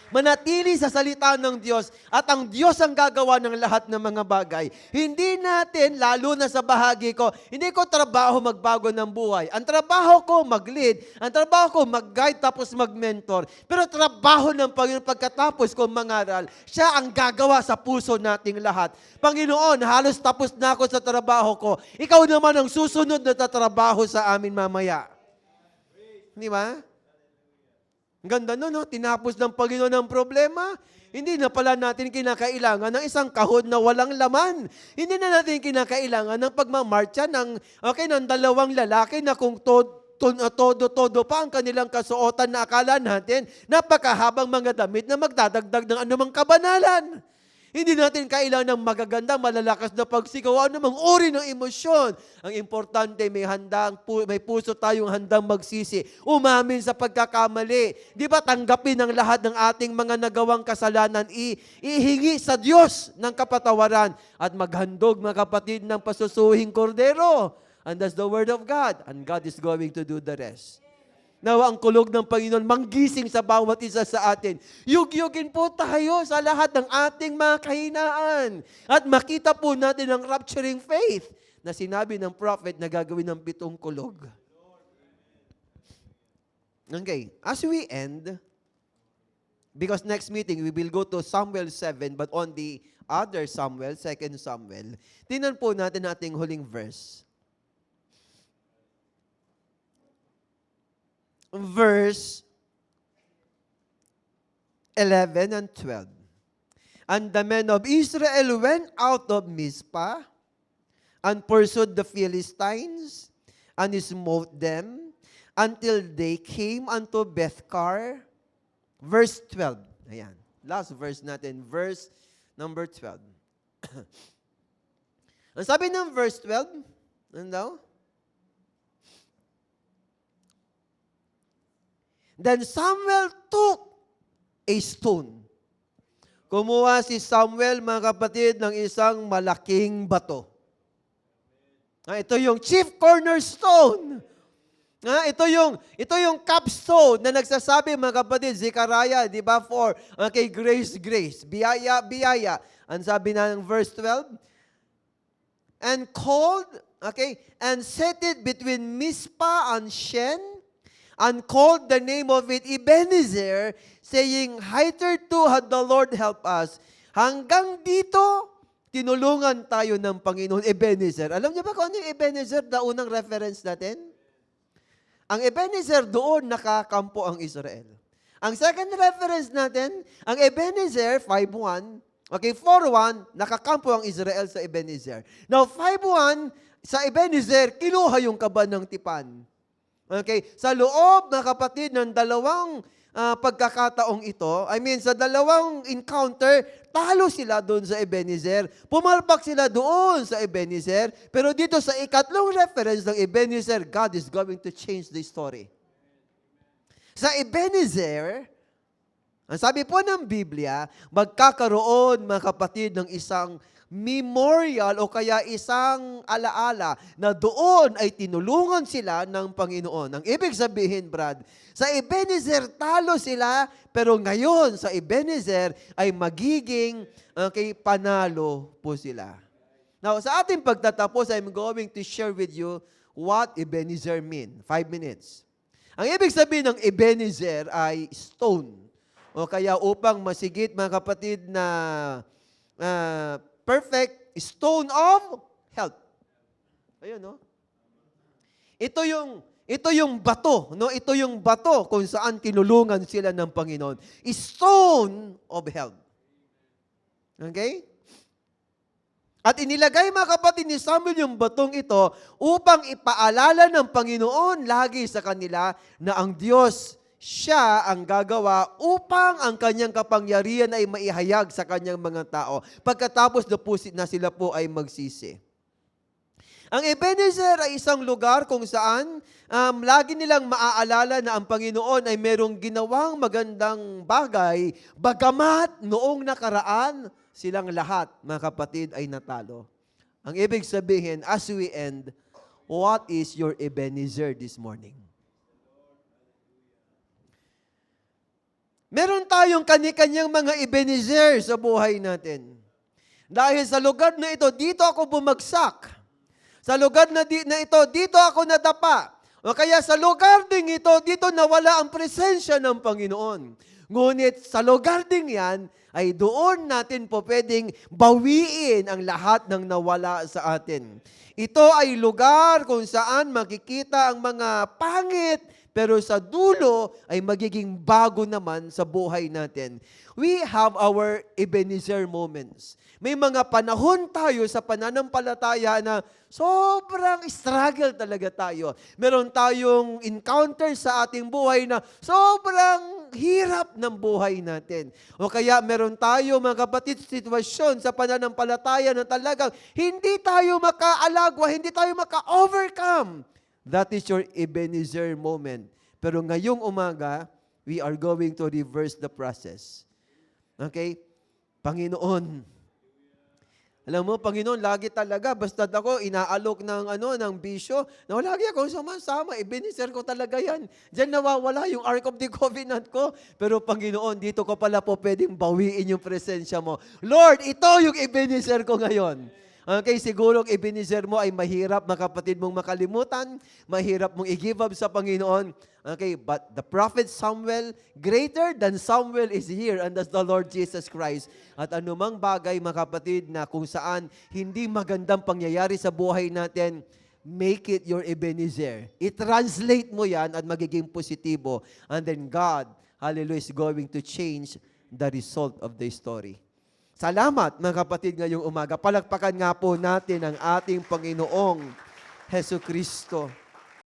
Manatili sa salita ng Diyos at ang Diyos ang gagawa ng lahat ng mga bagay. Hindi natin, lalo na sa bahagi ko, hindi ko trabaho magbago ng buhay. Ang trabaho ko mag-lead, ang trabaho ko mag-guide tapos mag-mentor. Pero trabaho ng Panginoon pagkatapos ko mangaral, siya ang gagawa sa puso nating lahat. Panginoon, halos tapos na ako sa trabaho ko. Ikaw naman ang susunod na tatrabaho sa amin mamaya. Di ba? Ang ganda no? Tinapos ng Panginoon ang problema. Hindi na pala natin kinakailangan ng isang kahon na walang laman. Hindi na natin kinakailangan ng pagmamarcha ng 2 lalaki na kung todo pa ang kanilang kasuotan na akala natin napakahabang mga damit na magdadagdag ng anumang kabanalan. Hindi natin kailangan ng magaganda, malalakas na pagsigaw, namang uri ng emosyon. Ang importante, may puso tayong handang magsisi, umamin sa pagkakamali. Di ba, tanggapin ang lahat ng ating mga nagawang kasalanan, ihingi sa Diyos ng kapatawaran, at maghandog, mga kapatid, ng pasusuhing kordero. And that's the word of God. And God is going to do the rest. Nawa ang kulog ng Panginoon manggising sa bawat isa sa atin. Yugyugin po tayo sa lahat ng ating mga kahinaan. At makita po natin ang rapturing faith na sinabi ng prophet na gagawin ng 7 kulog. Okay, as we end, because next meeting we will go to Samuel 7, but on the other Samuel, 2 Samuel, tingnan po natin ating huling verse. Verse 11 and 12. And the men of Israel went out of Mizpah and pursued the Philistines and smote them until they came unto Bethkar. Verse 12. Ayan. Last verse natin. Verse number 12. Ang sabi ng verse 12, ano daw? Then Samuel took a stone. Kumuha si Samuel, mga kapatid, ng isang malaking bato. Ito yung chief cornerstone. Ito yung capstone na nagsasabi, mga kapatid, Zechariah, di ba, for, okay, grace, grace, biyaya, biyaya. Ang sabi na ng verse 12, and called, okay, and set it between Mizpah and Shen, and called the name of it Ebenezer, saying, hitherto had the Lord help us. Hanggang dito, tinulungan tayo ng Panginoon. Ebenezer. Alam niyo ba kung ano yung Ebenezer, na unang reference natin? Ang Ebenezer, doon nakakampo ang Israel. Ang second reference natin, ang Ebenezer, 5:1, okay, 4:1, nakakampo ang Israel sa Ebenezer. Now, 5:1, sa Ebenezer, kinuha yung kaban ng tipan. Okay, sa loob, mga kapatid, ng dalawang pagkakataong ito, sa dalawang encounter, talo sila doon sa Ebenezer. Pumalpak sila doon sa Ebenezer. Pero dito sa ikatlong reference ng Ebenezer, God is going to change the story. Sa Ebenezer, ang sabi po ng Biblia, magkakaroon, mga kapatid, ng isang memorial o kaya isang alaala na doon ay tinulungan sila ng Panginoon. Ang ibig sabihin, Brad, sa Ebenezer talo sila, pero ngayon sa Ebenezer ay magiging panalo po sila. Now, sa ating pagtatapos, I'm going to share with you what Ebenezer mean. 5 minutes. Ang ibig sabihin ng Ebenezer ay stone. O kaya upang masigit, mga kapatid, na perfect stone of health. Ayun, no? Ito yung bato, no? Ito yung bato kung saan tinulungan sila ng Panginoon. Stone of health. Okay? At inilagay, mga kapatid, ni Samuel yung batong ito upang ipaalala ng Panginoon lagi sa kanila na ang Diyos, siya ang gagawa upang ang kanyang kapangyarihan ay maihayag sa kanyang mga tao. Pagkatapos na sila po ay magsisi. Ang Ebenezer ay isang lugar kung saan lagi nilang maaalala na ang Panginoon ay merong ginawang magandang bagay, bagamat noong nakaraan, silang lahat, mga kapatid, ay natalo. Ang ibig sabihin, as we end, what is your Ebenezer this morning? Meron tayong kani-kanyang mga Ebenezer sa buhay natin. Dahil sa lugar na ito, dito ako bumagsak. Sa lugar na ito, dito ako nadapa. O kaya sa lugar ding ito, dito nawala ang presensya ng Panginoon. Ngunit sa lugar ding yan, ay doon natin po pwedeng bawiin ang lahat ng nawala sa atin. Ito ay lugar kung saan makikita ang mga pangit, pero sa dulo ay magiging bago naman sa buhay natin. We have our Ebenezer moments. May mga panahon tayo sa pananampalataya na sobrang struggle talaga tayo. Meron tayong encounter sa ating buhay na sobrang hirap ng buhay natin. O kaya meron tayo, mga kapatid, sitwasyon sa pananampalataya na talagang hindi tayo makaalagwa, hindi tayo maka-overcome. That is your Ebenezer moment. Pero ngayong umaga, we are going to reverse the process. Okay? Panginoon, alam mo, Panginoon, lagi talaga, basta ako inaalok ng bisyo, na lagi ako sama-sama, Ebenezer ko talaga yan. Diyan nawawala yung Ark of the Covenant ko. Pero Panginoon, dito ko pala po pwedeng bawiin yung presensya mo. Lord, ito yung Ebenezer ko ngayon. Okay, siguro ang Ebenezer mo ay mahirap, mga kapatid mong makalimutan, mahirap mong i-give up sa Panginoon. Okay, but the prophet Samuel, greater than Samuel is here, and that's the Lord Jesus Christ. At anumang bagay, mga kapatid, na kung saan hindi magandang pangyayari sa buhay natin, make it your Ebenezer. I-translate mo yan at magiging positibo. And then God, hallelujah, is going to change the result of the story. Salamat, mga kapatid, ngayong umaga. Palakpakan nga po natin ang ating Panginoong Hesus Kristo.